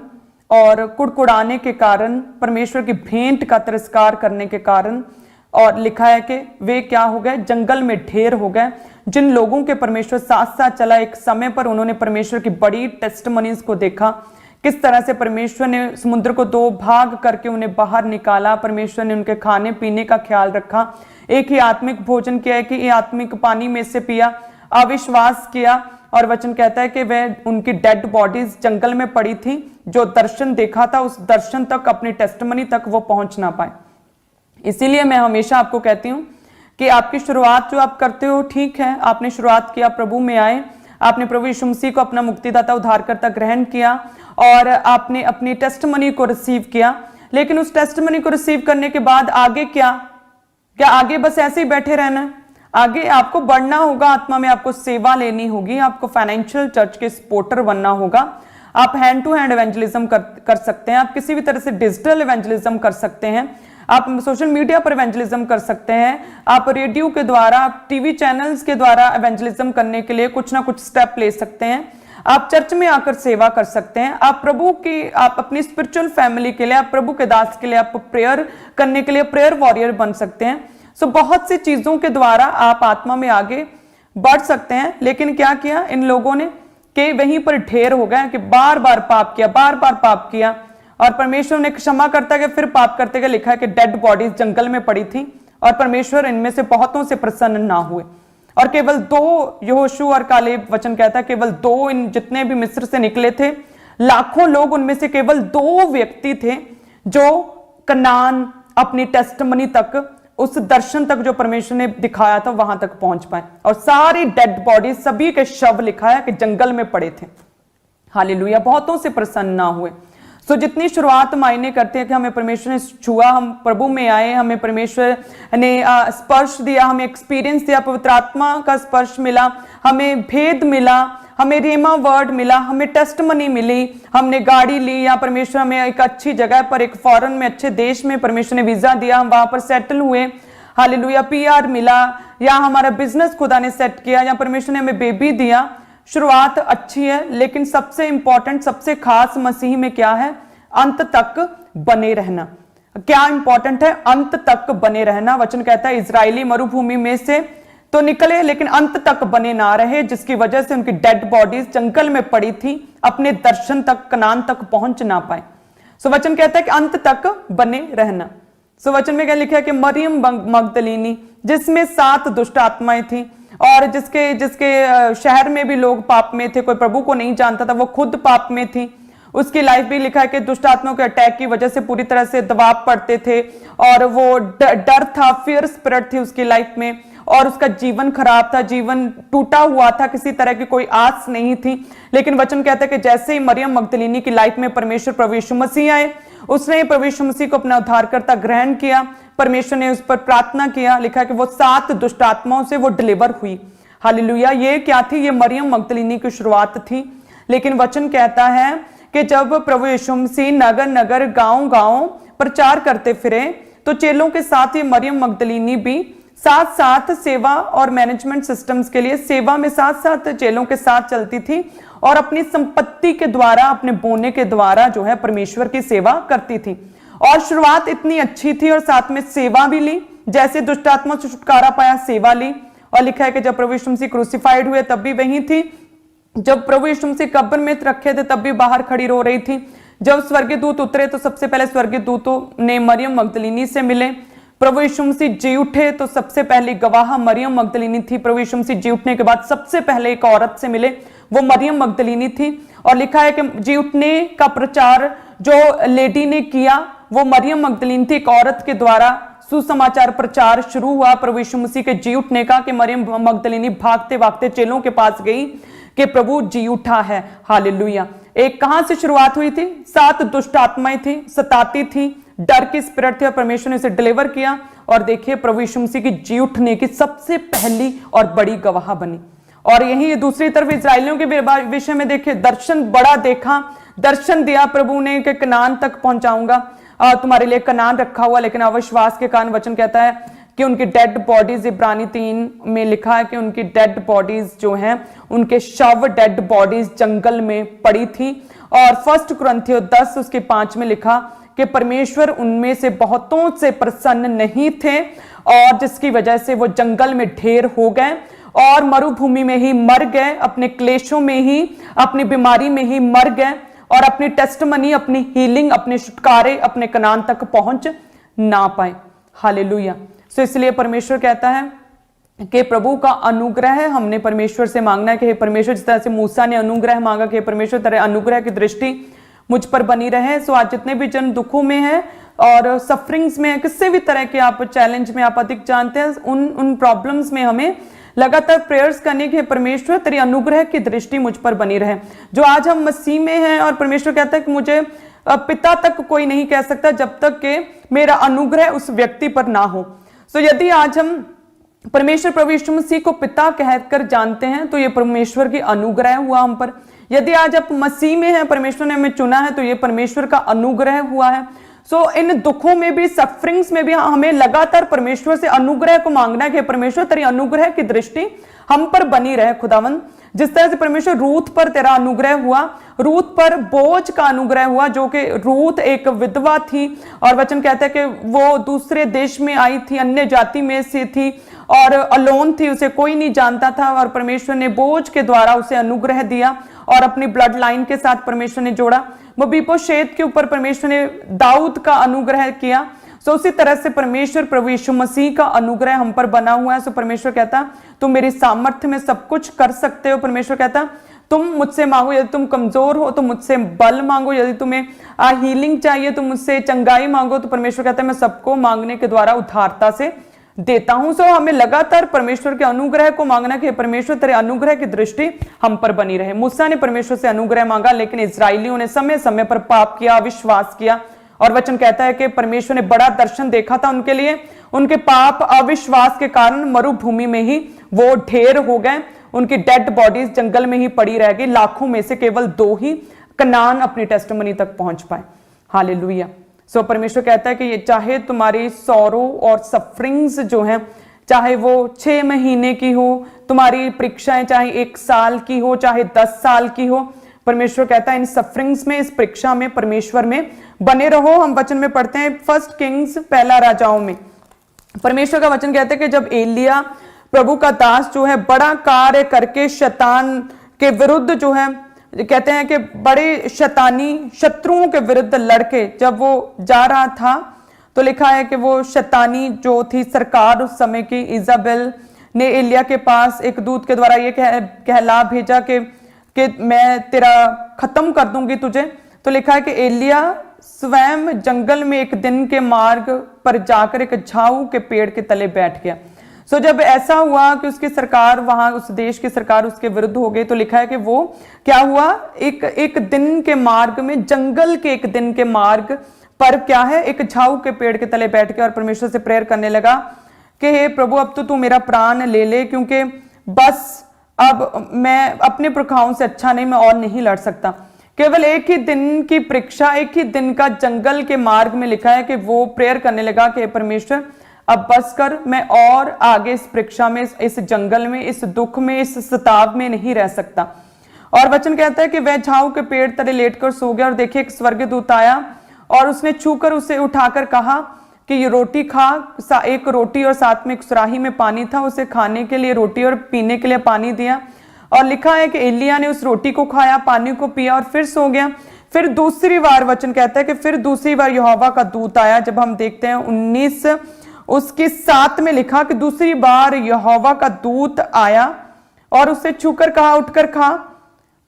Speaker 1: और कुड़कुड़ाने के कारण, परमेश्वर की भेंट का तिरस्कार करने के कारण, और लिखा है कि वे क्या हो गए? जंगल में ढेर हो गए। जिन लोगों के परमेश्वर साथ साथ चला, एक समय पर उन्होंने परमेश्वर की बड़ी टेस्टिमनीज को देखा, किस तरह से परमेश्वर ने समुद्र को 2 भाग करके उन्हें बाहर निकाला, परमेश्वर ने उनके खाने पीने का ख्याल रखा, एक ही आत्मिक भोजन किया, एक ही आत्मिक पानी में से पिया, अविश्वास किया। और वचन कहता है कि वह उनकी डेड बॉडीज जंगल में पड़ी थी। जो दर्शन देखा था उस दर्शन तक, अपनी टेस्टिमनी तक वो पहुंच ना पाए। इसीलिए मैं हमेशा आपको कहती हूं कि आपकी शुरुआत जो आप करते हो, ठीक है, आपने शुरुआत किया, प्रभु में आए, आपने प्रभु यीशु मसीह को अपना मुक्तिदाता उद्धारकर्ता ग्रहण किया और आपने अपनी टेस्टिमनी को रिसीव किया। लेकिन उस टेस्टिमनी को रिसीव करने के बाद आगे क्या आगे बस ऐसे ही बैठे रहना? आगे आपको बढ़ना होगा आत्मा में, आपको सेवा लेनी होगी, आपको फाइनेंशियल चर्च के सपोर्टर बनना होगा। आप हैंड टू हैंड इवेंजलिज्म कर सकते हैं, आप किसी भी तरह से डिजिटल इवेंजलिज्म कर सकते हैं, आप सोशल मीडिया पर इवेंजलिज्म कर सकते हैं, आप रेडियो के द्वारा, आप टीवी चैनल्स के द्वारा इवेंजलिज्म करने के लिए कुछ ना कुछ स्टेप ले सकते हैं। आप चर्च में आकर सेवा कर सकते हैं, आप प्रभु की, आप अपनी स्पिरिचुअल फैमिली के लिए, आप प्रभु के दास के लिए, आप प्रेयर करने के लिए प्रेयर वॉरियर बन सकते हैं। सो बहुत सी चीजों के द्वारा आप आत्मा में आगे बढ़ सकते हैं। लेकिन क्या किया इन लोगों ने कि वहीं पर ढेर हो गए कि बार बार पाप किया और परमेश्वर ने क्षमा करता गया, फिर पाप करते गए। लिखा है कि डेड बॉडीज जंगल में पड़ी थी और परमेश्वर इनमें से बहुतों से प्रसन्न ना हुए। और केवल 2 यहोशू और कालेब, वचन कहता है केवल 2, इन जितने भी मिस्र से निकले थे लाखों लोग, उनमें से केवल 2 व्यक्ति थे जो कनान, अपनी टेस्टिमनी तक, उस दर्शन तक जो परमेश्वर ने दिखाया था वहां तक पहुंच पाए। और सारी डेड बॉडी, सभी के शव लिखा है कि जंगल में पड़े थे। हालेलुया, बहुतों से प्रसन्न ना हुए। सो जितनी शुरुआत मायने करते हैं कि हमें परमेश्वर ने छुआ, हम प्रभु में आए, हमें परमेश्वर ने स्पर्श दिया, हमें एक्सपीरियंस दिया, पवित्र आत्मा का स्पर्श मिला, हमें भेद मिला, हमें रेमा वर्ड मिला, हमें टेस्टमनी मिली, हमने गाड़ी ली, या परमेश्वर हमें एक अच्छी जगह पर, एक फॉरेन में अच्छे देश में परमेश्वर ने वीजा दिया, हम वहां पर सेटल हुए। हालेलुया, PR मिला, या हमारा बिजनेस खुदा ने सेट किया, या परमेश्वर ने हमें बेबी दिया। शुरुआत अच्छी है, लेकिन सबसे इंपॉर्टेंट, सबसे खास मसीह में क्या है? अंत तक बने रहना। क्या इंपॉर्टेंट है? अंत तक बने रहना। वचन कहता है इजरायली मरुभूमि में से तो निकले लेकिन अंत तक बने ना रहे, जिसकी वजह से उनकी डेड बॉडीज जंगल में पड़ी थी, अपने दर्शन तक, कनान तक पहुंच ना पाए। सो वचन कहता है कि अंत तक बने रहना। सो वचन में क्या लिखा है कि मरियम मगदलीनी, जिसमें 7 दुष्ट आत्माएं थी और जिसके शहर में भी लोग पाप में थे, कोई प्रभु को नहीं जानता था, वो खुद पाप में थी। उसकी लाइफ भी लिखा है कि दुष्ट आत्माओं के अटैक की वजह से पूरी तरह से दबाव पड़ते थे और वो डर था, फियर स्पिरिट थी उसकी लाइफ में, और उसका जीवन खराब था, जीवन टूटा हुआ था, किसी तरह की कोई आस नहीं थी। लेकिन वचन कहता है कि जैसे ही मरियम मगदलीनी की लाइफ में परमेश्वर प्रभु यीशु मसीह आए, उसने प्रभु यीशु मसीह को अपना उद्धारकर्ता ग्रहण किया, परमेश्वर ने उस पर प्रार्थना किया। लिखा है कि वो 7 दुष्ट आत्माओं से वो डिलीवर हुई। हालेलुया, ये क्या थी? ये मरियम मगदलीनी की शुरुआत थी। लेकिन वचन कहता है कि जब प्रभु यीशु मसीह नगर नगर, गांव गांव प्रचार करते फिरे, तो चेलों के साथ ये मरियम मगदलीनी भी साथ साथ सेवा और मैनेजमेंट सिस्टम्स के लिए सेवा में साथ साथ चेलों के साथ चलती थी और अपनी संपत्ति के द्वारा, अपने बोने के द्वारा जो है परमेश्वर की सेवा करती थी। और शुरुआत इतनी अच्छी थी और साथ में सेवा भी ली, जैसे दुष्ट आत्मा से छुटकारा पाया, सेवा ली। और लिखा है कि जब प्रभु यीशु मसीह क्रूसिफाइड हुए तब भी वहीं थी, जब प्रभु यीशु मसीह कब्र में रखे थे तब भी बाहर खड़ी रो रही थी। जब स्वर्गीय दूत उतरे तो सबसे पहले स्वर्गीय दूतों ने मरियम मगदलीनी से मिले। प्रभु यीशु मसीह जी उठे तो सबसे पहली गवाह मरियम मगदलीनी थी। प्रभु यीशु मसीह जी उठने के बाद सबसे पहले एक औरत से मिले, वो मरियम मगदलीनी थी। और लिखा है कि जी उठने का प्रचार जो लेडी ने किया वो मरियम मगदलीनी थी। एक औरत के द्वारा सुसमाचार प्रचार शुरू हुआ प्रभु यीशु मसीह के जी उठने का, कि मरियम मगदलीनी भागते भागते चेलों के पास गई कि प्रभु जी उठा है। हालेलुया। एक कहां से शुरुआत हुई थी? 7 दुष्ट आत्माएं थी, सताती थी, डर की स्पिरिट थी और परमेश्वर ने उसे डिलीवर किया। और देखिए प्रभु यीशु मसीह की जी उठने की सबसे पहली और बड़ी गवाह बनी। और यही दूसरी तरफ इजराइलियों के विषय में देखिए, दर्शन बड़ा देखा, दर्शन दिया प्रभु ने कि कनान तक पहुंचाऊंगा, तुम्हारे लिए कनान रखा हुआ, लेकिन अविश्वास के कारण वचन कहता है कि उनकी डेड बॉडीज, इब्रानी 3 में लिखा है कि उनकी डेड बॉडीज जो हैं, उनके शव डेड बॉडीज जंगल में पड़ी थी। और 1 कुरिन्थियों 10 उसके 5 में लिखा कि परमेश्वर उनमें से बहुतों से प्रसन्न नहीं थे और जिसकी वजह से वो जंगल में ढेर हो गए और मरुभूमि में ही मर गए, अपने क्लेशों में ही, अपनी बीमारी में ही मर गए और अपनी टेस्टमनी, अपनी हीलिंग, अपने छुटकारे, अपने कनान तक पहुंच ना पाए। हालेलुया। सो इसलिए परमेश्वर कहता है कि प्रभु का अनुग्रह हमने परमेश्वर से मांगना है कि हे परमेश्वर, जिस तरह से मूसा ने अनुग्रह मांगा कि परमेश्वर तेरे अनुग्रह की दृष्टि मुझ पर बनी रहे। सो आज जितने भी जन दुखों में हैं और सफरिंग्स में है, किसी भी तरह के आप चैलेंज में आप अधिक जानते हैं, उन प्रॉब्लम्स में हमें लगातार प्रेयर्स करने की, परमेश्वर तेरी अनुग्रह की दृष्टि मुझ पर बनी रहे। जो आज हम मसीह में हैं और परमेश्वर कहता है कि मुझे पिता तक कोई नहीं कह सकता जब तक कि मेरा अनुग्रह उस व्यक्ति पर ना हो। सो यदि आज हम परमेश्वर प्रभु यीशु मसीह को पिता कहकर जानते हैं तो ये परमेश्वर की अनुग्रह हुआ हम पर। यदि आज आप मसीह में हैं, परमेश्वर ने हमें चुना है, तो ये परमेश्वर का अनुग्रह हुआ है। सो इन दुखों में भी, सफरिंग्स में भी हमें लगातार परमेश्वर से अनुग्रह को मांगना है कि परमेश्वर तेरी अनुग्रह की दृष्टि हम पर बनी रहे। खुदावन, जिस तरह से परमेश्वर रूथ पर तेरा अनुग्रह हुआ, रूथ पर बोझ का अनुग्रह हुआ, जो कि रूथ एक विधवा थी और वचन कहता है कि वो दूसरे देश में आई थी, अन्य जाति में से थी और अलोन थी, उसे कोई नहीं जानता था और परमेश्वर ने बोझ के द्वारा उसे अनुग्रह दिया और अपनी ब्लड लाइन के साथ परमेश्वर ने जोड़ा। मबीबोशेत के ऊपर परमेश्वर ने दाऊद का अनुग्रह किया। सो उसी तरह से परमेश्वर प्रभु यीशु मसीह का अनुग्रह हम पर बना हुआ है। सो परमेश्वर कहता तुम मेरी सामर्थ्य में सब कुछ कर सकते हो। परमेश्वर कहता तुम मुझसे मांगो, यदि तुम कमजोर हो तो मुझसे बल मांगो, यदि तुम्हें हीलिंग चाहिए तो मुझसे चंगाई मांगो। तो परमेश्वर कहता है मैं सबको मांगने के द्वारा उदारता से देता हूं। सो हमें लगातार परमेश्वर के अनुग्रह को मांगना कि परमेश्वर तेरे अनुग्रह की दृष्टि हम पर बनी रहे। मूसा ने परमेश्वर से अनुग्रह मांगा, लेकिन इजराइलियों ने समय समय पर पाप किया, अविश्वास किया और वचन कहता है कि परमेश्वर ने बड़ा दर्शन देखा था उनके लिए। उनके पाप अविश्वास के कारण मरुभूमि में ही वो ढेर हो गए, उनकी डेड बॉडीज जंगल में ही पड़ी रह गई। लाखों में से केवल 2 ही कनान अपनी टेस्टिमनी तक पहुंच पाए। हालेलुया। सो परमेश्वर कहता है कि ये चाहे तुम्हारी सौरों और सफरिंग्स जो हैं, चाहे वो 6 महीने की हो, तुम्हारी परीक्षाएं चाहे 1 साल की हो, चाहे 10 साल की हो, परमेश्वर कहता है इन सफरिंग्स में, इस परीक्षा में परमेश्वर में बने रहो। हम वचन में पढ़ते हैं 1 किंग्स 1 राजाओं में परमेश्वर का वचन कहते हैं कि जब एलिया प्रभु का दास जो है बड़ा कार्य करके शैतान के विरुद्ध जो है, कहते हैं कि बड़े शैतानी शत्रुओं के विरुद्ध लड़के जब वो जा रहा था, तो लिखा है कि वो शैतानी जो थी सरकार उस समय की, इजाबेल ने एलिया के पास एक दूत के द्वारा ये कहला भेजा कि मैं तेरा खत्म कर दूंगी तुझे। तो लिखा है कि एलिया स्वयं जंगल में एक दिन के मार्ग पर जाकर एक झाऊ के पेड़ के तले बैठ गया। सो जब ऐसा हुआ कि उसकी सरकार, वहां उस देश की सरकार उसके विरुद्ध हो गई, तो लिखा है कि वो क्या हुआ, एक दिन के मार्ग में, जंगल के एक दिन के मार्ग पर क्या है, एक झाऊ के पेड़ के तले बैठ के और परमेश्वर से प्रेयर करने लगा कि हे प्रभु अब तो तू मेरा प्राण ले ले, क्योंकि बस अब मैं अपने पुरखाओं से अच्छा नहीं, मैं और नहीं लड़ सकता। केवल एक ही दिन की परीक्षा, एक ही दिन का जंगल के मार्ग में लिखा है कि वो प्रेयर करने लगा कि परमेश्वर अब बस कर, मैं और आगे इस परीक्षा में, इस जंगल में, इस दुख में, इस सताव में नहीं रह सकता। और वचन कहता है कि वह झाऊ के पेड़ तले लेटकर सो गया और देखिए एक स्वर्गदूत आया और उसने छूकर उसे उठाकर कहा कि ये रोटी खा। एक रोटी और साथ में एक सुराही में पानी था, उसे खाने के लिए रोटी और पीने के लिए पानी दिया। और लिखा है कि एलिया ने उस रोटी को खाया, पानी को पिया और फिर सो गया। फिर दूसरी बार वचन कहता है कि फिर दूसरी बार यहोवा का दूत आया। जब हम देखते हैं 19 उसके 7 में लिखा कि दूसरी बार यहोवा का दूत आया और उसे छूकर कहा उठकर खा।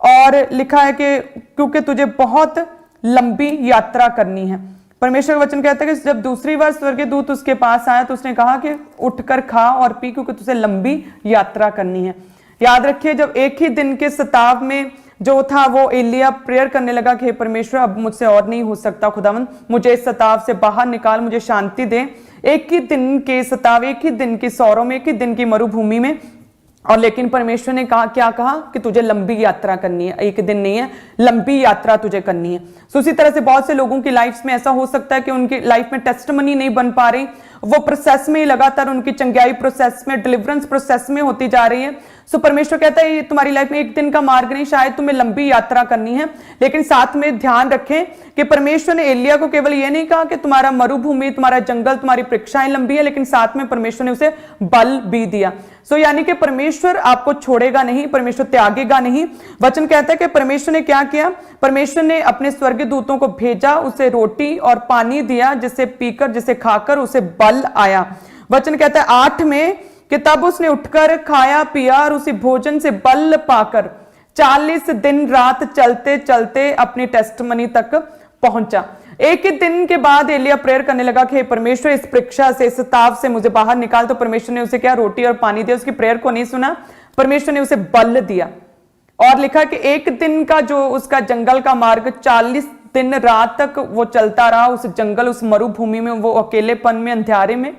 Speaker 1: और लिखा है कि क्योंकि तुझे बहुत लंबी यात्रा करनी है। परमेश्वर वचन कहता है कि जब दूसरी बार स्वर्गीय दूत उसके पास आया तो उसने कहा कि उठकर खा और पी, क्योंकि तुझे लंबी यात्रा करनी है। याद रखिए, जब एक ही दिन के सताव में जो था वो एलिया प्रेयर करने लगा कि हे परमेश्वर अब मुझसे और नहीं हो सकता, खुदावंद मुझे इस सताव से बाहर निकाल, मुझे शांति दे। एक ही दिन के सताव, एक ही दिन की सौरों में, एक ही दिन की मरुभूमि में। और लेकिन परमेश्वर ने कहा, क्या कहा कि तुझे लंबी यात्रा करनी है, एक दिन नहीं है, लंबी यात्रा तुझे करनी है। सो उसी तरह से बहुत से लोगों की लाइफ में ऐसा हो सकता है कि उनकी लाइफ में टेस्टमनी नहीं बन पा रही, वो प्रोसेस में ही लगातार उनकी चंगाई प्रोसेस में, डिलीवरेंस प्रोसेस में होती जा रही है। सो परमेश्वर कहता है ये तुम्हारी लाइफ में एक दिन का मार्ग नहीं, शायद तुम्हें लंबी यात्रा करनी है। लेकिन साथ में ध्यान रखें कि परमेश्वर ने एलिया को केवल ये नहीं कहा कि तुम्हारा मरुभूमि, तुम्हारा जंगल, तुम्हारी परीक्षाएं लंबी है, लेकिन साथ में परमेश्वर ने उसे बल भी दिया। सो यानी कि परमेश्वर आपको छोड़ेगा नहीं, परमेश्वर त्यागेगा नहीं। वचन कहता है कि परमेश्वर ने क्या किया, परमेश्वर ने अपने स्वर्गीय दूतों को भेजा, उसे रोटी और पानी दिया, जिसे पीकर, जिसे खाकर उसे बल आया। वचन कहता है 8 में कि तब उसने उठकर खाया पिया और उसी भोजन से बल पाकर 40 दिन रात चलते चलते अपनी टेस्टमनी तक पहुंचा। एक ही दिन के बाद एलिया प्रेयर करने लगा कि परमेश्वर इस परीक्षा से, इस ताव से मुझे बाहर निकाल। तो परमेश्वर ने उसे क्या, रोटी और पानी दिया। उसकी प्रेयर को नहीं सुना, परमेश्वर ने उसे बल दिया। और लिखा कि एक दिन का जो उसका जंगल का मार्ग 40 दिन रात तक वो चलता रहा, उस जंगल, उस मरुभूमि में, वो अकेलेपन में, अंधियारे में,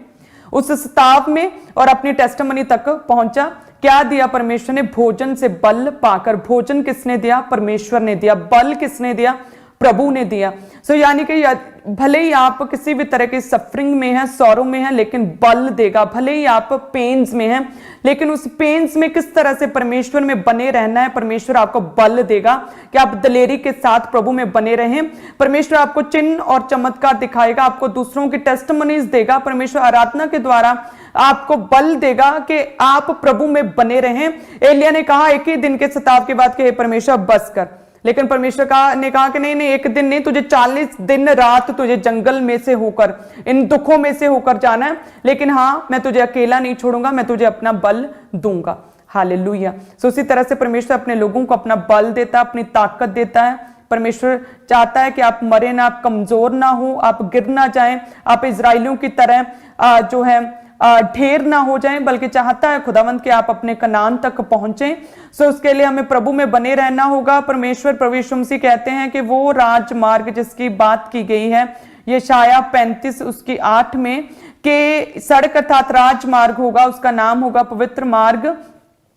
Speaker 1: उस सताव में, और अपनी टेस्टमनी तक पहुंचा। क्या दिया परमेश्वर ने, भोजन से बल पाकर। भोजन किसने दिया, परमेश्वर ने दिया। बल किसने दिया, प्रभु ने दिया। सो यानी कि भले ही आप किसी भी तरह की सफरिंग में हैं, सौरों में हैं, लेकिन बल देगा। भले ही आप पेन्स में हैं, लेकिन उस पेन्स में किस तरह से परमेश्वर में बने रहना है, परमेश्वर आपको बल देगा कि आप दलेरी के साथ प्रभु में बने रहें। परमेश्वर आपको चिन्ह और चमत्कार दिखाएगा, आपको दूसरों की टेस्टमनीज देगा। परमेश्वर आराधना के द्वारा आपको बल देगा कि आप प्रभु में बने रहें। एलिया ने कहा एक ही दिन के सताव के बाद कि हे परमेश्वर बस कर, लेकिन परमेश्वर ने कहा कि नहीं, एक दिन नहीं, तुझे 40 दिन रात तुझे जंगल में से होकर, इन दुखों में से होकर जाना है। लेकिन हाँ, मैं तुझे अकेला नहीं छोड़ूंगा, मैं तुझे अपना बल दूंगा। हालेलुया। सो उसी तरह से परमेश्वर अपने लोगों को अपना बल देता है, अपनी ताकत देता है। परमेश्वर चाहता है कि आप मरे ना, आप कमजोर ना हो, आप गिर ना जाएं, आप इजराइलियों की तरह जो है ढेर ना हो जाएं, बल्कि चाहता है खुदावंत कि आप अपने कनान तक पहुंचें। सो उसके लिए हमें प्रभु में बने रहना होगा। परमेश्वर प्रभु यीशु मसीह कहते हैं कि वो राजमार्ग जिसकी बात की गई है, यशायाह 35 उसकी 8 में, कि सड़क अर्थात राजमार्ग होगा, उसका नाम होगा पवित्र मार्ग।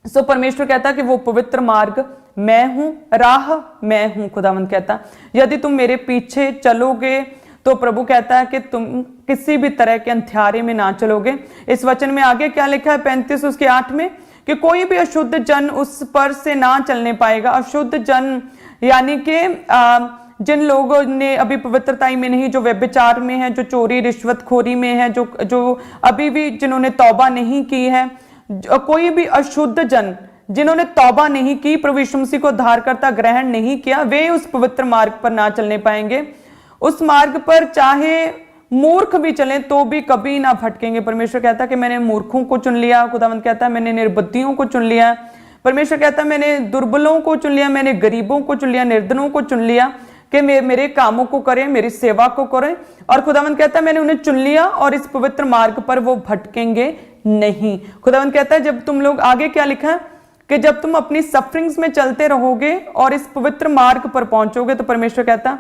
Speaker 1: सो परमेश्वर कहता है कि वो पवित्र मार्ग मैं हूं, राह मैं हूं। खुदावंत कहता यदि तुम मेरे पीछे चलोगे, तो प्रभु कहता है कि तुम किसी भी तरह के अंधियारे में ना चलोगे। इस वचन में आगे क्या लिखा है 35 उसके 8 में, कि कोई भी अशुद्ध जन उस पर से ना चलने पाएगा। अशुद्ध जन यानी कि जिन लोगों ने अभी पवित्रता में नहीं, जो व्यभिचार में है, जो चोरी रिश्वतखोरी में है, जो अभी भी जिन्होंने तौबा नहीं की है, कोई भी अशुद्ध जन जिन्होंने तौबा नहीं की, प्रभु यीशु मसीह को उद्धारकर्ता ग्रहण नहीं किया, वे उस पवित्र मार्ग पर ना चलने पाएंगे। उस मार्ग पर चाहे मूर्ख भी चलें तो भी कभी ना भटकेंगे। परमेश्वर कहता है कि मैंने मूर्खों को चुन लिया। खुदावंत कहता है मैंने निर्बुद्धियों को चुन लिया। परमेश्वर कहता है मैंने दुर्बलों को चुन लिया, मैंने गरीबों को चुन लिया, निर्धनों को चुन लिया कि मेरे कामों को करें, मेरी सेवा को करें। और खुदावंत कहता है मैंने उन्हें चुन लिया और इस पवित्र मार्ग पर वो भटकेंगे नहीं। खुदावंत कहता है जब तुम लोग, आगे क्या लिखा है, कि जब तुम अपनी सफरिंग्स में चलते रहोगे और इस पवित्र मार्ग पर पहुंचोगे, तो परमेश्वर कहता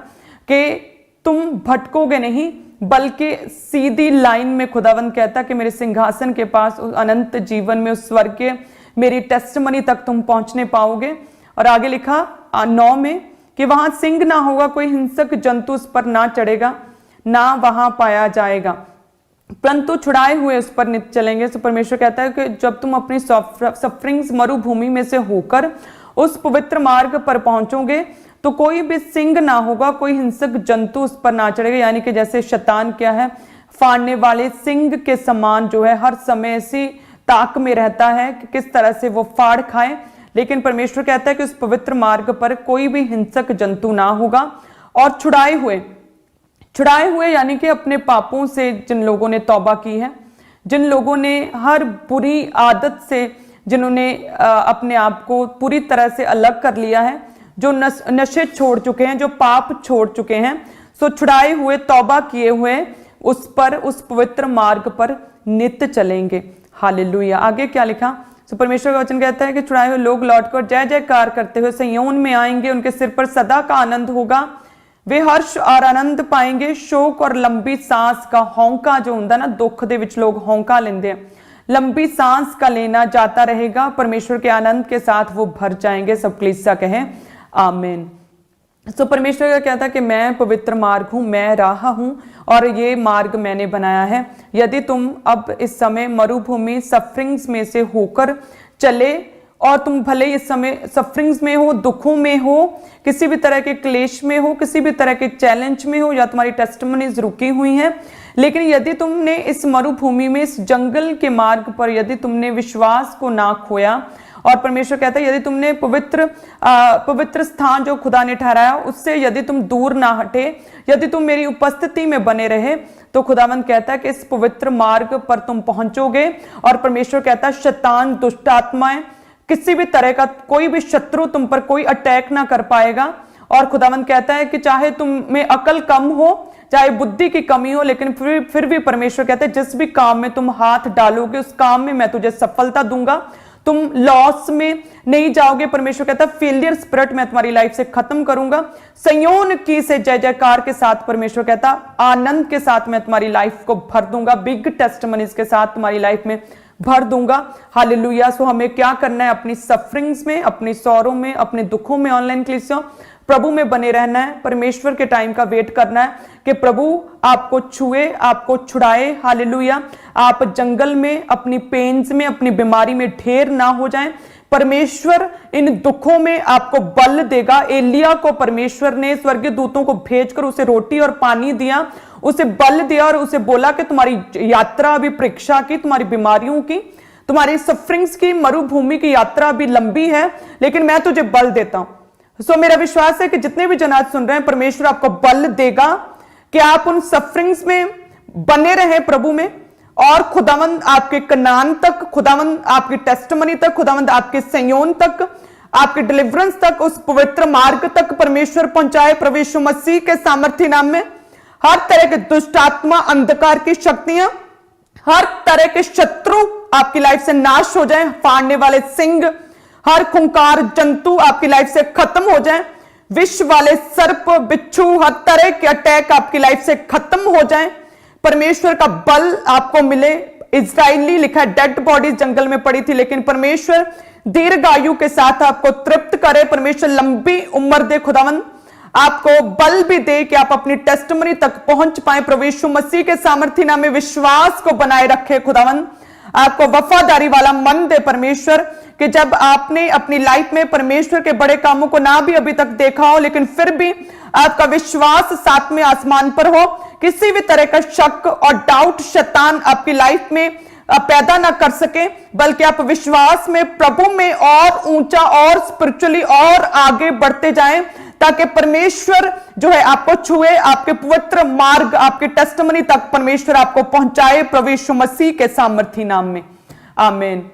Speaker 1: कि तुम भटकोगे नहीं, बल्कि सीधी लाइन में खुदावंत कहता कि मेरे सिंहासन के पास, उस अनंत जीवन में, उस स्वर्ग के मेरी टेस्टमनी तक तुम पहुंचने पाओगे। और आगे लिखा 9 में कि वहां सिंह ना होगा, कोई हिंसक जंतु उस पर ना चढ़ेगा, ना वहां पाया जाएगा, परंतु छुड़ाए हुए उस पर नित्य चलेंगे। तो परमेश्वर कहता है कि जब तुम अपनी सफरिंग्स मरुभूमि में से होकर उस पवित्र मार्ग पर पहुंचोगे तो कोई भी सिंह ना होगा, कोई हिंसक जंतु उस पर ना चढ़ेगा। यानी कि जैसे शैतान क्या है, फाड़ने वाले सिंह के समान जो है हर समय ऐसी ताक में रहता है कि किस तरह से वो फाड़ खाए, लेकिन परमेश्वर कहता है कि उस पवित्र मार्ग पर कोई भी हिंसक जंतु ना होगा। और छुड़ाए हुए यानी कि अपने पापों से जिन लोगों ने तौबा की है, जिन लोगों ने हर बुरी आदत से, जिन्होंने अपने आप को पूरी तरह से अलग कर लिया है, जो नशे छोड़ चुके हैं, जो पाप छोड़ चुके हैं, सो छुड़ाए हुए, तौबा किए हुए उस पवित्र मार्ग पर नित्य चलेंगे। हालेलुया। आगे क्या लिखा? सो परमेश्वर का वचन कहता है कि छुड़ाए हुए लोग लौटकर जय जयकार करते हुए सिय्योन में आएंगे, उनके सिर पर सदा का आनंद होगा, वे हर्ष और आनंद पाएंगे। शोक और लंबी सांस का हौंका जो होता ना, दुख दे विच लोग हौंका लेंदे हैं, लंबी सांस का लेना जाता रहेगा। परमेश्वर के आनंद के साथ वो भर जाएंगे। सब कलीसिया कहे आमीन। सो परमेश्वर का कहता है कि मैं पवित्र मार्ग हूं, मैं राह हूं और ये मार्ग मैंने बनाया है। यदि तुम अब इस समय मरुभूमि सफरिंग्स में से होकर चले, और तुम भले इस समय सफरिंग्स में हो, दुखों में हो, किसी भी तरह के क्लेश में हो, किसी भी तरह के चैलेंज में हो, या तुम्हारी टेस्टिमनीज रुकी हुई हैं, लेकिन यदि तुमने इस मरुभूमि में, इस जंगल के मार्ग पर यदि तुमने विश्वास को ना खोया, और परमेश्वर कहता है यदि तुमने पवित्र स्थान जो खुदा ने ठहराया उससे यदि तुम दूर ना हटे, यदि तुम मेरी उपस्थिति में बने रहे, तो खुदावंद कहता है कि इस पवित्र मार्ग पर तुम पहुंचोगे। और परमेश्वर कहता है शैतान, दुष्ट आत्माएं, किसी भी तरह का कोई भी शत्रु तुम पर कोई अटैक ना कर पाएगा। और खुदावंद कहता है कि चाहे तुम में अकल कम हो, चाहे बुद्धि की कमी हो, लेकिन फिर भी परमेश्वर कहता है जिस भी काम में तुम हाथ डालोगे उस काम में मैं तुझे सफलता दूंगा, तुम लॉस में नहीं जाओगे। परमेश्वर कहता है फेलियर स्पिरिट मैं तुम्हारी लाइफ से खत्म करूंगा। सिय्योन की से जय जयकार के साथ परमेश्वर कहता आनंद के साथ मैं तुम्हारी लाइफ को भर दूंगा, बिग टेस्टिमनीज के साथ तुम्हारी लाइफ में भर दूंगा। हालेलुया। सो हमें क्या करना है? अपनी सफरिंग्स में, अपनी सौरों में, अपने दुखों में, ऑनलाइन कलीसिया प्रभु में बने रहना है। परमेश्वर के टाइम का वेट करना है कि प्रभु आपको छुए, आपको छुड़ाए। हालेलुया। आप जंगल में, अपनी पेन्स में, अपनी बीमारी में ढेर ना हो जाएं। परमेश्वर इन दुखों में आपको बल देगा। एलिया को परमेश्वर ने स्वर्गीय दूतों को भेजकर उसे रोटी और पानी दिया, उसे बल दिया और उसे बोला कि तुम्हारी यात्रा अभी परीक्षा की, तुम्हारी बीमारियों की, तुम्हारी सफरिंग्स की, मरुभूमि की यात्रा अभी लंबी है, लेकिन मैं तुझे बल देता हूं। सो मेरा विश्वास है कि जितने भी जन आज सुन रहे हैं, परमेश्वर आपको बल देगा कि आप उन सफरिंग्स में बने रहे प्रभु में, और खुदावंद आपके कनान तक, खुदावंद आपकी टेस्टिमनी तक, खुदावंद आपके संयोन तक, आपके डिलीवरेंस तक, उस पवित्र मार्ग तक परमेश्वर पहुंचाए। प्रभु यीशु मसीह के सामर्थ्य नाम में हर तरह के दुष्ट आत्मा, अंधकार की शक्तियां, हर तरह के शत्रु आपकी लाइफ से नाश हो जाएं। फाड़ने वाले सिंह, हर खुंखार जंतु आपकी लाइफ से खत्म हो जाएं। विष वाले सर्प, बिच्छू, हर तरह के अटैक आपकी लाइफ से खत्म हो जाएं। परमेश्वर का बल आपको मिले। इजरायली लिखा है डेड बॉडीज जंगल में पड़ी थी, लेकिन परमेश्वर दीर्घायु के साथ आपको तृप्त करे। परमेश्वर लंबी उम्र दे। खुदावंद आपको बल भी दे कि आप अपनी टेस्टिमनी तक पहुंच पाए। प्रभु यीशु मसीह के सामर्थ्य नाम में विश्वास को बनाए रखे। खुदावंद आपको वफादारी वाला मन दे परमेश्वर, कि जब आपने अपनी लाइफ में परमेश्वर के बड़े कामों को ना भी अभी तक देखा हो, लेकिन फिर भी आपका विश्वास सातवें आसमान पर हो। किसी भी तरह का शक और डाउट शैतान आपकी लाइफ में पैदा ना कर सके, बल्कि आप विश्वास में, प्रभु में और ऊंचा और स्पिरिचुअली और आगे बढ़ते जाएं, ताकि परमेश्वर जो है आपको छुए, आपके पवित्र मार्ग, आपके टेस्टिमनी तक परमेश्वर आपको पहुंचाए। प्रभु यीशु मसीह के सामर्थी नाम में आमीन।